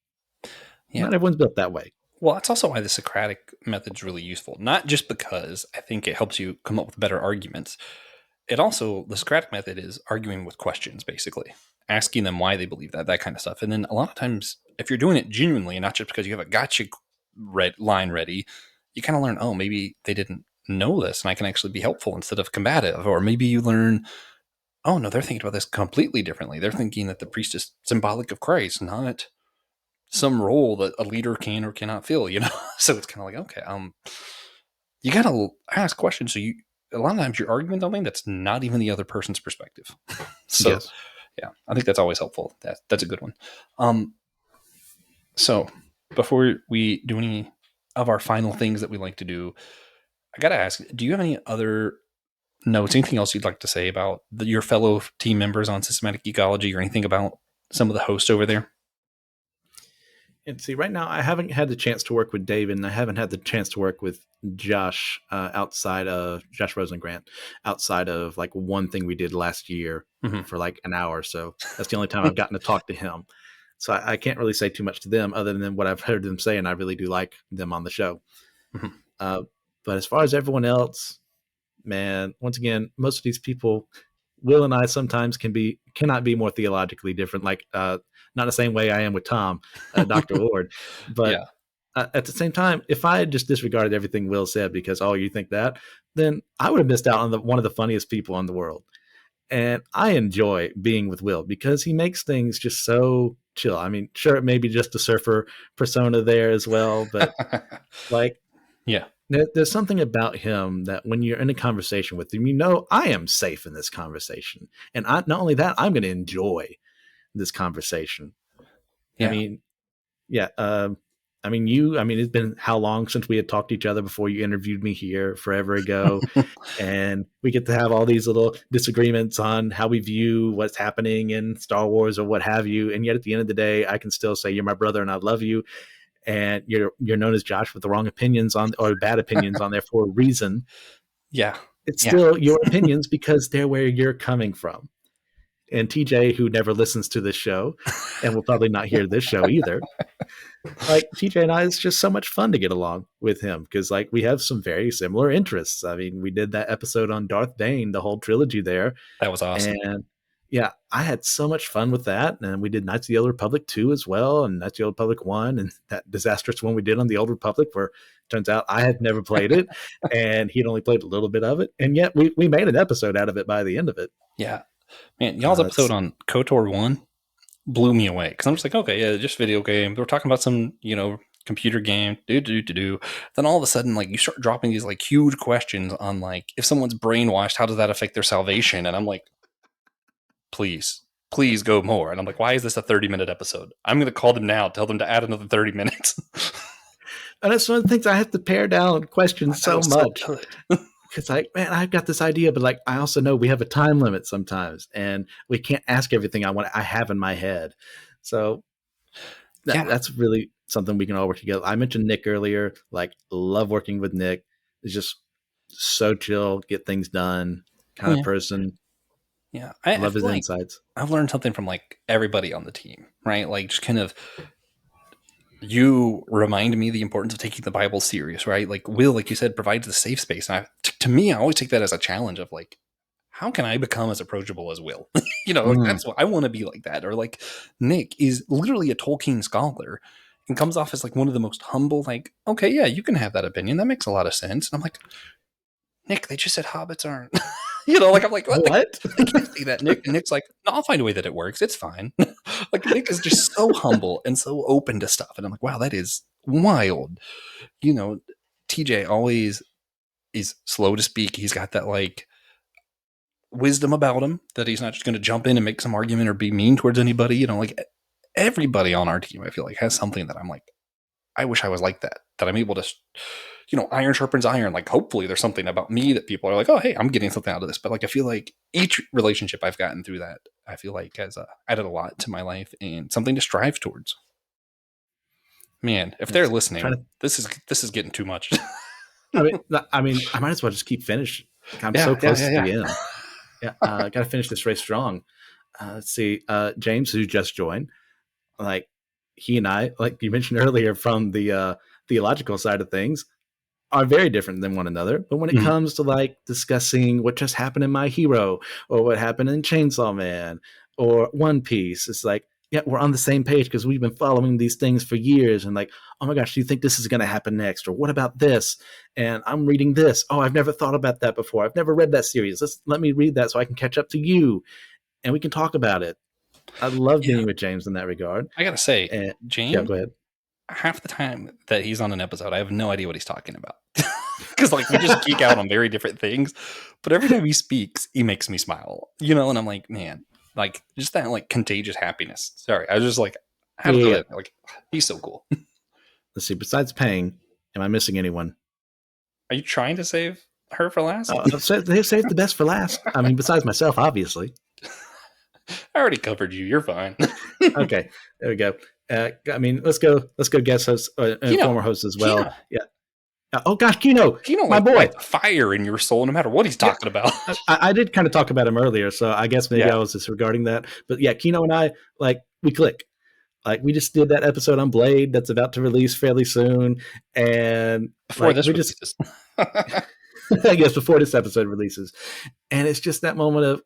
Yeah. Not everyone's built that way. Well, that's also why the Socratic method is really useful. Not just because I think it helps you come up with better arguments. It also, the Socratic method is arguing with questions, basically. Asking them why they believe that kind of stuff. And then a lot of times, if you're doing it genuinely, and not just because you have a gotcha line ready, you kind of learn, oh, maybe they didn't know this and I can actually be helpful instead of combative. Or maybe you learn, oh no, they're thinking about this completely differently. They're thinking that the priest is symbolic of Christ, not some role that a leader can or cannot fill, you know? So it's kind of like, okay, you got to ask questions. So a lot of times you're arguing something that's not even the other person's perspective. So Yes. yeah, I think that's always helpful. That's a good one. So before we do any of our final things that we like to do, I got to ask, do you have any other notes, anything else you'd like to say about your fellow team members on systematic ecology or anything about some of the hosts over there? And see, right now I haven't had the chance to work with David, and I haven't had the chance to work with Josh outside of Josh Rosengrant, outside of like one thing we did last year Mm-hmm. for like an hour or so. That's the only time I've gotten to talk to him. So I can't really say too much to them other than what I've heard them say, and I really do like them on the show. Mm-hmm. Uh, but as far as everyone else, man, once again, most of these people, Will and I sometimes cannot be more theologically different. Like not the same way I am with Tom, Dr. Ward, but Yeah. at the same time, if I had just disregarded everything Will said because you think that, then I would have missed out on one of the funniest people in the world. And I enjoy being with Will because he makes things just so chill. I mean, sure, it may be just a surfer persona there as well, but like Yeah. there's something about him that when you're in a conversation with him, I am safe in this conversation. And not only that, I'm going to enjoy this conversation. I Yeah. mean, yeah. It's been how long since we had talked to each other before you interviewed me here forever ago. And we get to have all these little disagreements on how we view what's happening in Star Wars or what have you. And yet at the end of the day, I can still say you're my brother and I love you. And you're known as Josh with the wrong opinions on or bad opinions on there for a reason. Yeah. It's Yeah. still your opinions because they're where you're coming from. And TJ, who never listens to this show and will probably not hear this show either, like TJ and I, it's just so much fun to get along with him because like we have some very similar interests. I mean, we did that episode on Darth Bane, the whole trilogy there. That was awesome. And yeah, I had so much fun with that. And we did Knights of the Old Republic 2 as well, and Knights of the Old Republic 1, and that disastrous one we did on the Old Republic where turns out I had never played it and he'd only played a little bit of it. And yet we made an episode out of it by the end of it. Yeah. Man, y'all's episode on KOTOR 1 blew me away because I'm just like, okay, yeah, just video game. We're talking about some, computer game, do. Then all of a sudden, like, you start dropping these like huge questions on like, if someone's brainwashed, how does that affect their salvation? And I'm like, please go more. And I'm like, why is this a 30-minute episode? I'm going to call them now, tell them to add another 30 minutes. And that's one of the things I have to pare down questions so much. So Because like, man, I've got this idea, but like, I also know we have a time limit sometimes, and we can't ask everything I have in my head. So that's really something we can all work together. I mentioned Nick earlier. Like, love working with Nick. He's just so chill, get things done kind of person. Yeah, I love his insights. I've learned something from like everybody on the team, right? Like, just kind of, you remind me the importance of taking the Bible serious, right? Like Will, like you said, provides the safe space. And to me, I always take that as a challenge of like, how can I become as approachable as Will? Like, that's what I want to be like that. Or like Nick is literally a Tolkien scholar and comes off as like one of the most humble, like, okay, yeah, you can have that opinion. That makes a lot of sense. And I'm like, Nick, they just said hobbits aren't. Like I'm like, what? I can't see that, Nick. And Nick's like, no, I'll find a way that it works. It's fine. Like Nick is just so humble and so open to stuff. And I'm like, wow, that is wild. TJ always is slow to speak. He's got that like wisdom about him that he's not just going to jump in and make some argument or be mean towards anybody. Like everybody on our team, I feel like has something that I'm like, I wish I was like that I'm able to, iron sharpens iron. Like, hopefully there's something about me that people are like, oh, hey, I'm getting something out of this. But like, I feel like each relationship I've gotten through that, I feel like has added a lot to my life and something to strive towards. Man, if they're listening, this is getting too much. I mean, I might as well just keep finishing. I'm so close to the end. Yeah, got to finish this race strong. Let's see, James, who just joined, like he and I, like you mentioned earlier, from the theological side of things, are very different than one another. But when it comes to like discussing what just happened in My Hero or what happened in Chainsaw Man or One Piece, it's like yeah, we're on the same page because we've been following these things for years. And like, oh my gosh, do you think this is going to happen next? Or what about this? And I'm reading this. Oh, I've never thought about that before. I've never read that series. Let me read that so I can catch up to you, and we can talk about it. I love Yeah. being with James in that regard. I gotta say, And yeah, James, go ahead. half the time that he's on an episode, I have no idea what he's talking about. Because like we just geek out on very different things. But every time he speaks, he makes me smile. You know, and I'm like, man, like just that like contagious happiness. Sorry. I was just like, I had to Yeah, throw yeah. that like he's so cool. Let's see. Besides Pang, am I missing anyone? Are you trying to save her for last? They saved the best for last. I mean, besides myself, obviously. I already covered you. You're fine. Okay, there we go. I mean, let's go guest host and Kino. former host as well. Kino. Yeah. Oh gosh, Kino, my like, boy. lights a fire in your soul, no matter what he's talking about. I did kind of talk about him earlier, so I guess maybe I was disregarding that. But yeah, Kino and I, like, we click. Like, we just did that episode on Blade that's about to release fairly soon, and before like, this releases. I guess before this episode releases, and it's just that moment of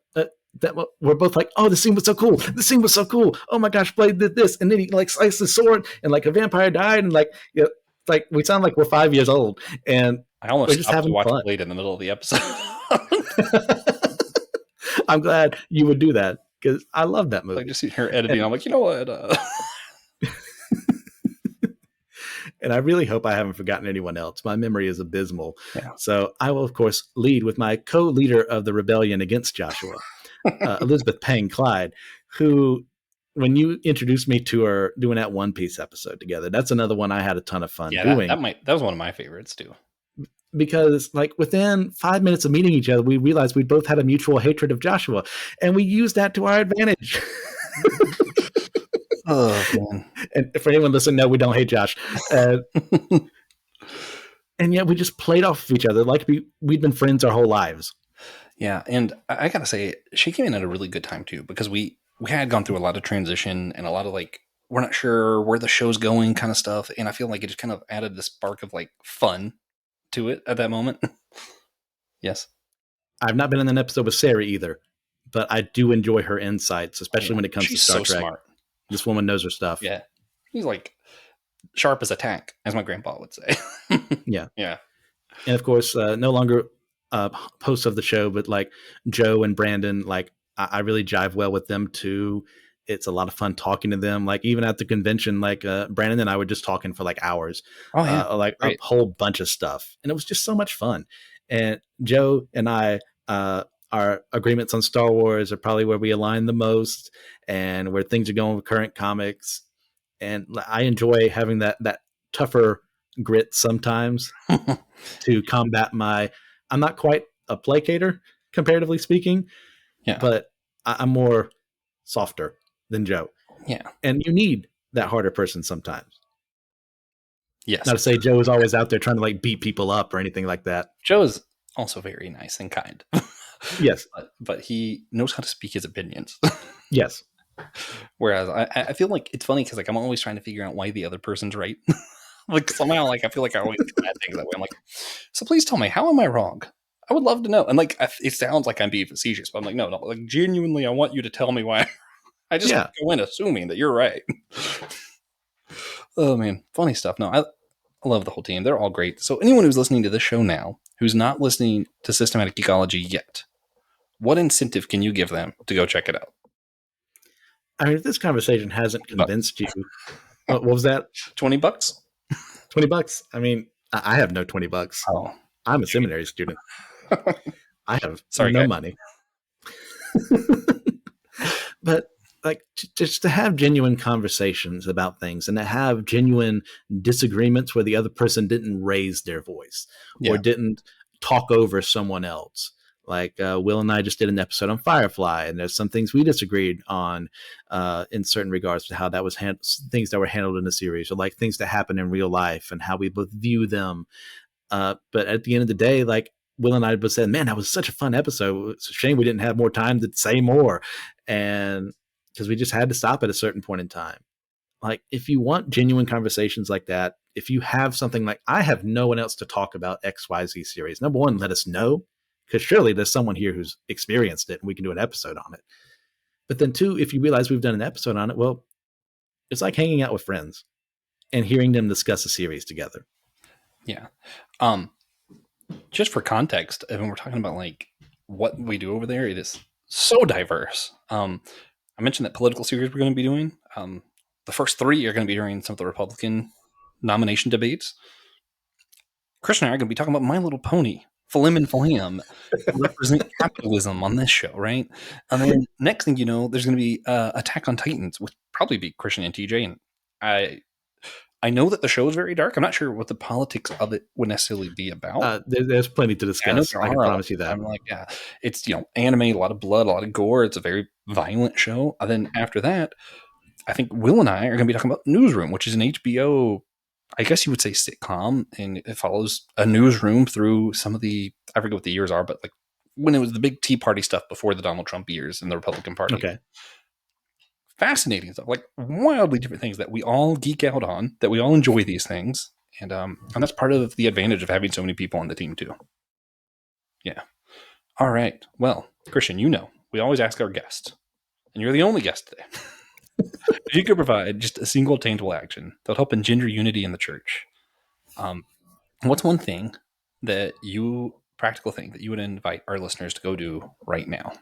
that we're both like, oh, the scene was so cool. The scene was so cool. Oh my gosh, Blade did this, and then he like sliced his sword, and like a vampire died, and like, you know, like we sound like we're 5 years old, and I almost we're just stopped to having watch fun. Blade in the middle of the episode. I'm glad you would do that because I love that movie. Like just her editing, I'm like, you know what? And I really hope I haven't forgotten anyone else. My memory is abysmal. Yeah. So I will, of course, lead with my co-leader of the rebellion against Joshua, Elizabeth Payne Clyde, who, when you introduced me to her doing that One Piece episode together, that's another one I had a ton of fun doing. That was one of my favorites too. Because like within 5 minutes of meeting each other, we realized we both had a mutual hatred of Joshua, and we used that to our advantage. Oh man! And for anyone listening, no, we don't hate Josh. And yet we just played off of each other like we'd been friends our whole lives. Yeah, and I gotta say, she came in at a really good time too, because we had gone through a lot of transition and a lot of like, we're not sure where the show's going kind of stuff, and I feel like it just kind of added this spark of like fun to it at that moment. Yes. I've not been in an episode with Sarah either, but I do enjoy her insights, especially when it comes to Star Trek. Smart. This woman knows her stuff. Yeah. She's like sharp as a tack, as my grandpa would say. Yeah. Yeah. And of course, no longer hosts of the show, but like Joe and Brandon, like I really jive well with them too. It's a lot of fun talking to them. Like even at the convention, like Brandon and I were just talking for like hours, like a whole bunch of stuff. And it was just so much fun. And Joe and I, our agreements on Star Wars are probably where we align the most and where things are going with current comics. And I enjoy having that tougher grit sometimes to combat I'm not quite a placater, comparatively speaking, but I'm more softer than Joe. Yeah. And you need that harder person sometimes. Yes. Not to say Joe is always out there trying to like beat people up or anything like that. Joe is also very nice and kind. Yes. But he knows how to speak his opinions. Yes. Whereas I feel like it's funny because like I'm always trying to figure out why the other person's right. Like somehow like I feel like I always come at things that way. I'm like, so please tell me, how am I wrong? I would love to know. And like it sounds like I'm being facetious, but I'm like, no, like genuinely I want you to tell me why. I just go in assuming that you're right. Oh man, funny stuff. No, I love the whole team. They're all great. So anyone who's listening to this show now, who's not listening to Systematic Geekology yet, what incentive can you give them to go check it out? I mean, if this conversation hasn't convinced you, what was that? $20? $20. I mean, I have no $20. Oh, I'm a seminary student. I have no money. But like just to have genuine conversations about things and to have genuine disagreements where the other person didn't raise their voice or didn't talk over someone else. Like Will and I just did an episode on Firefly, and there's some things we disagreed on in certain regards to how that was things that were handled in the series, or like things that happen in real life and how we both view them. But at the end of the day, like Will and I both said, man, that was such a fun episode. It's a shame we didn't have more time to say more. And because we just had to stop at a certain point in time. Like if you want genuine conversations like that, if you have something like, I have no one else to talk about XYZ series, number one, let us know. Because surely there's someone here who's experienced it and we can do an episode on it. But then two, if you realize we've done an episode on it, well, It's like hanging out with friends and hearing them discuss a series together. Yeah. Um, just for context, when we're talking about like what we do over there, it is so diverse. I mentioned that political series we're going to be doing. The first three are going to be during some of the Republican nomination debates. Christian and I are going to be talking about My Little Pony, Flim and Flam, represent capitalism on this show, right? And then next thing you know, there's going to be Attack on Titans, which probably be Christian and TJ. And I I know that the show is very dark. I'm not sure what the politics of it would necessarily be about. There's plenty to I know discuss. there I can are a lot. promise you that. I'm like, yeah, it's anime, a lot of blood, a lot of gore. It's a very violent show. And then after that, I think Will and I are going to be talking about Newsroom, which is an HBO, I guess you would say, sitcom, and it follows a newsroom through some of the, I forget what the years are, but like when it was the big Tea Party stuff before the Donald Trump years in the Republican Party. Okay. Fascinating stuff, like wildly different things that we all geek out on, that we all enjoy these things, and that's part of the advantage of having so many people on the team too. Yeah. All right. Well, Christian, we always ask our guest, and you're the only guest today. If you could provide just a single tangible action that will help engender unity in the church, what's one thing practical thing that you would invite our listeners to go do right now?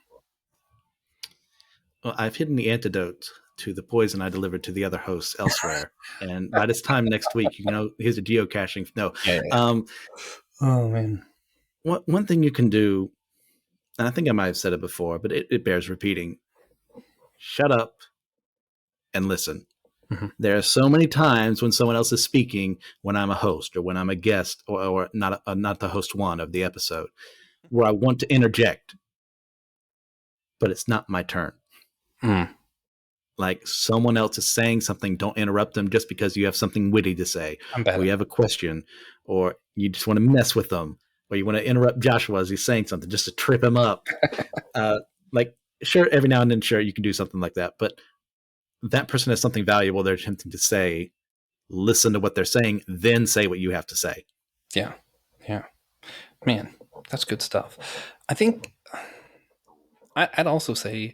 Well, I've hidden the antidote to the poison I delivered to the other hosts elsewhere. And by this time next week, here's a geocaching. No. Yeah. Oh, man. One thing you can do, and I think I might have said it before, but it bears repeating. Shut up and listen. Mm-hmm. There are so many times when someone else is speaking, when I'm a host or when I'm a guest or not the host one of the episode, where I want to interject, but it's not my turn. Like someone else is saying something, don't interrupt them just because you have something witty to say, or you have a question, or you just want to mess with them, or you want to interrupt Joshua as he's saying something just to trip him up. Sure, every now and then, sure, you can do something like that, but that person has something valuable they're attempting to say. Listen to what they're saying, then say what you have to say. Yeah. Man, that's good stuff. I think I'd also say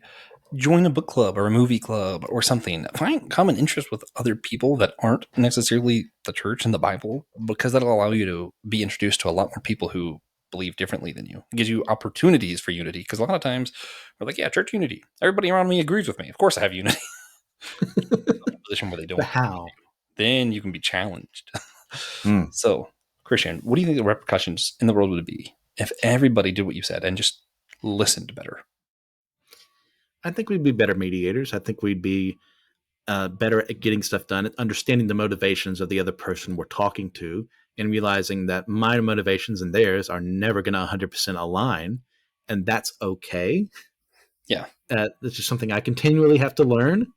join a book club or a movie club or something. Find common interest with other people that aren't necessarily the church and the Bible, because that'll allow you to be introduced to a lot more people who believe differently than you. It gives you opportunities for unity, because a lot of times we're like, yeah, church unity. Everybody around me agrees with me. Of course I have unity. In a position where they don't. How? Then you can be challenged. So, Christian, what do you think the repercussions in the world would be if everybody did what you said and just listened better? I think we'd be better mediators. I think we'd be better at getting stuff done, at understanding the motivations of the other person we're talking to, and realizing that my motivations and theirs are never going to 100% align, and that's okay. Yeah. It's just something I continually have to learn,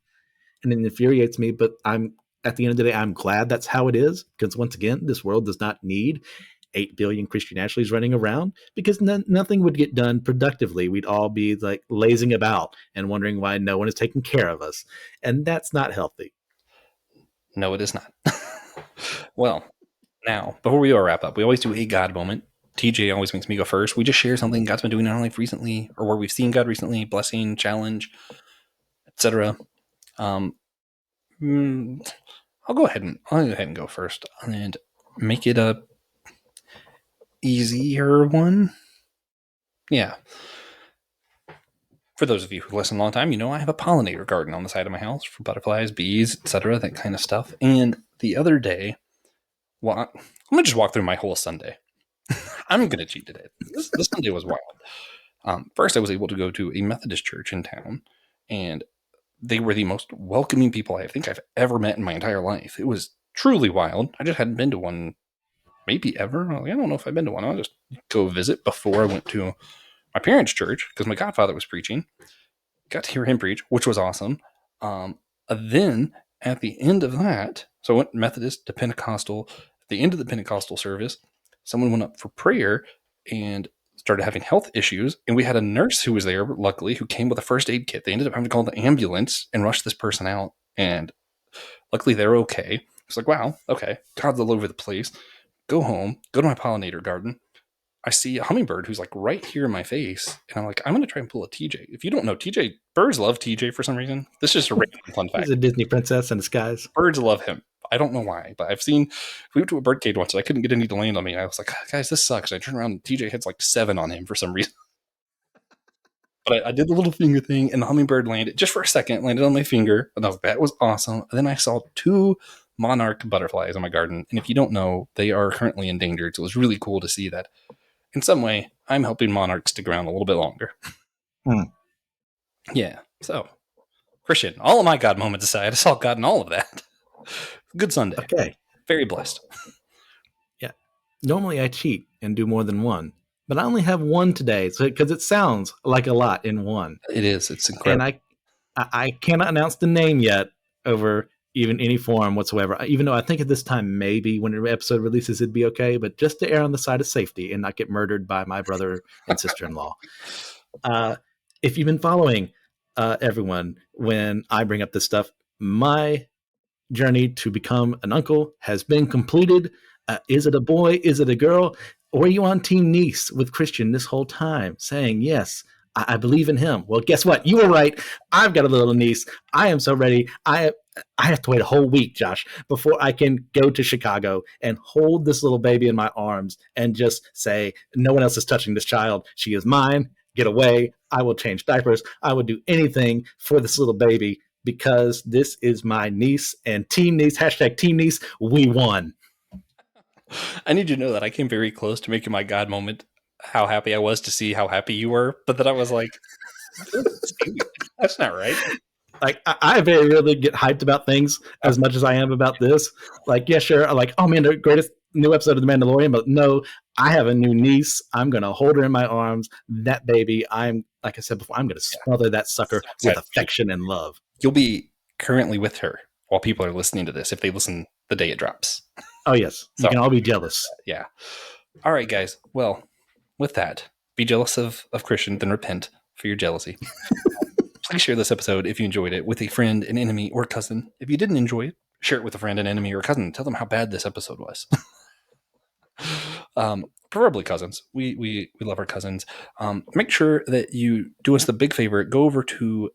and it infuriates me, but at the end of the day, I'm glad that's how it is, because once again, this world does not need 8 billion Christian nationalists running around, because nothing would get done productively. We'd all be like lazing about and wondering why no one is taking care of us. And that's not healthy. No, it is not. Well, now, before we wrap up, we always do a God moment. TJ always makes me go first. We just share something God's been doing in our life recently, or where we've seen God recently, blessing, challenge, etc. I'll go ahead and go first and make it a easier one. Yeah. For those of you who listen a long time, I have a pollinator garden on the side of my house for butterflies, bees, etc., that kind of stuff. And the other day, I'm going to just walk through my whole Sunday. I'm going to cheat today. This Sunday was wild. First, I was able to go to a Methodist church in town, and they were the most welcoming people I think I've ever met in my entire life. It was truly wild. I just hadn't been to one maybe ever. I don't know if I've been to one. I'll just go visit before I went to my parents' church, because my godfather was preaching. Got to hear him preach, which was awesome. Then at the end of that, so I went Methodist to Pentecostal. At the end of the Pentecostal service, someone went up for prayer and started having health issues. And we had a nurse who was there, luckily, who came with a first aid kit. They ended up having to call the ambulance and rush this person out. And luckily they're okay. It's like, wow, okay, God's all over the place. Go home, go to my pollinator garden. I see a hummingbird who's like right here in my face, and I'm like, I'm gonna try and pull a TJ. If you don't know TJ, birds love TJ for some reason. This is just a random fun He's fact. a Disney princess in disguise. Birds love him. I don't know why, but we went to a bird cage once and I couldn't get any to land on me. And I was like, guys, this sucks. And I turned around and TJ hits like 7 on him for some reason. But I did the little finger thing, and the hummingbird landed just for a second, landed on my finger. And I was like, that was awesome. And then I saw 2 monarch butterflies in my garden. And if you don't know, they are currently endangered. So it was really cool to see that in some way I'm helping monarchs stick around a little bit longer. Yeah. So, Christian, all of my God moments aside, I saw God in all of that. Good Sunday. Okay. Very blessed. Yeah. Normally I cheat and do more than one, but I only have one today because it sounds like a lot in one. It is. It's incredible. And I cannot announce the name yet over even any form whatsoever, even though I think at this time maybe when the episode releases it'd be okay, but just to err on the side of safety and not get murdered by my brother and sister-in-law. If you've been following everyone, when I bring up this stuff, my journey to become an uncle has been completed. Is it a boy? Is it a girl? Or are you on Team Niece with Christian this whole time saying, yes, I believe in him? Well, guess what? You were right. I've got a little niece. I am so ready. I have to wait a whole week, Josh, before I can go to Chicago and hold this little baby in my arms and just say, no one else is touching this child. She is mine. Get away. I will change diapers. I will do anything for this little baby because this is my niece and Team Niece, hashtag Team Niece, we won. I need you to know that I came very close to making my God moment how happy I was to see how happy you were, but then I was like, that's not right. Like, I very rarely get hyped about things as much as I am about this. Like, yeah, sure. Like, oh man, the greatest new episode of The Mandalorian, but no, I have a new niece. I'm going to hold her in my arms. That baby, like I said before, I'm going to smother that sucker with affection and love. You'll be currently with her while people are listening to this, if they listen the day it drops. Oh, yes. You can all be jealous. Yeah. All right, guys. Well, with that, be jealous of Christian, then repent for your jealousy. Please share this episode if you enjoyed it with a friend, an enemy, or cousin. If you didn't enjoy it, share it with a friend, an enemy, or a cousin. Tell them how bad this episode was. Preferably cousins. We love our cousins. Make sure that you do us the big favor. Go over to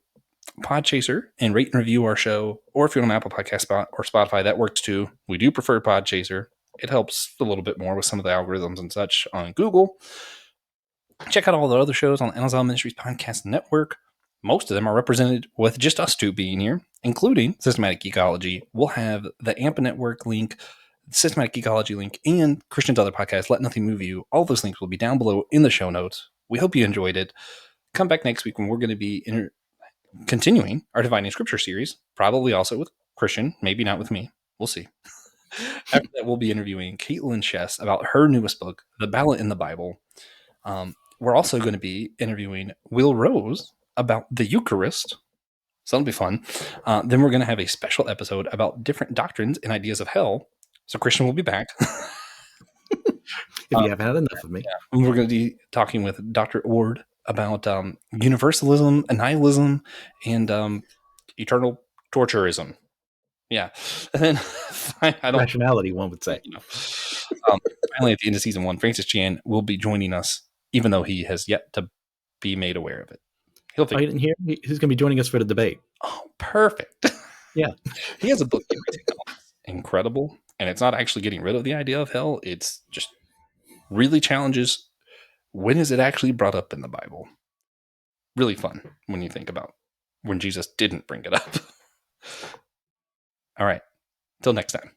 Podchaser and rate and review our show. Or if you're on Apple Podcast or Spotify, that works too. We do prefer Podchaser. It helps a little bit more with some of the algorithms and such on Google. Check out all the other shows on Amazon Ministries Podcast Network. Most of them are represented with just us 2 being here, including Systematic Geekology. We'll have the AMPA Network link, Systematic Geekology link, and Christian's other podcast, Let Nothing Move You. All those links will be down below in the show notes. We hope you enjoyed it. Come back next week when we're going to be continuing our Divining Scripture series, probably also with Christian, maybe not with me. We'll see. After that, we'll be interviewing Caitlin Chess about her newest book, The Ballot in the Bible. We're also going to be interviewing Will Rose about the Eucharist. So that'll be fun. Then we're going to have a special episode about different doctrines and ideas of hell. So Christian will be back. If you haven't had enough of me. Yeah. And we're going to be talking with Dr. Ord about universalism, nihilism, and eternal torturism. Yeah. And then rationality, one would say. Finally, at the end of season 1, Francis Chan will be joining us, even though he has yet to be made aware of it. You didn't hear? He's going to be joining us for the debate. Oh, perfect. Yeah. He has a book incredible, and it's not actually getting rid of the idea of hell. It's just really challenges when is it actually brought up in the Bible. Really fun when you think about when Jesus didn't bring it up. All right. Till next time.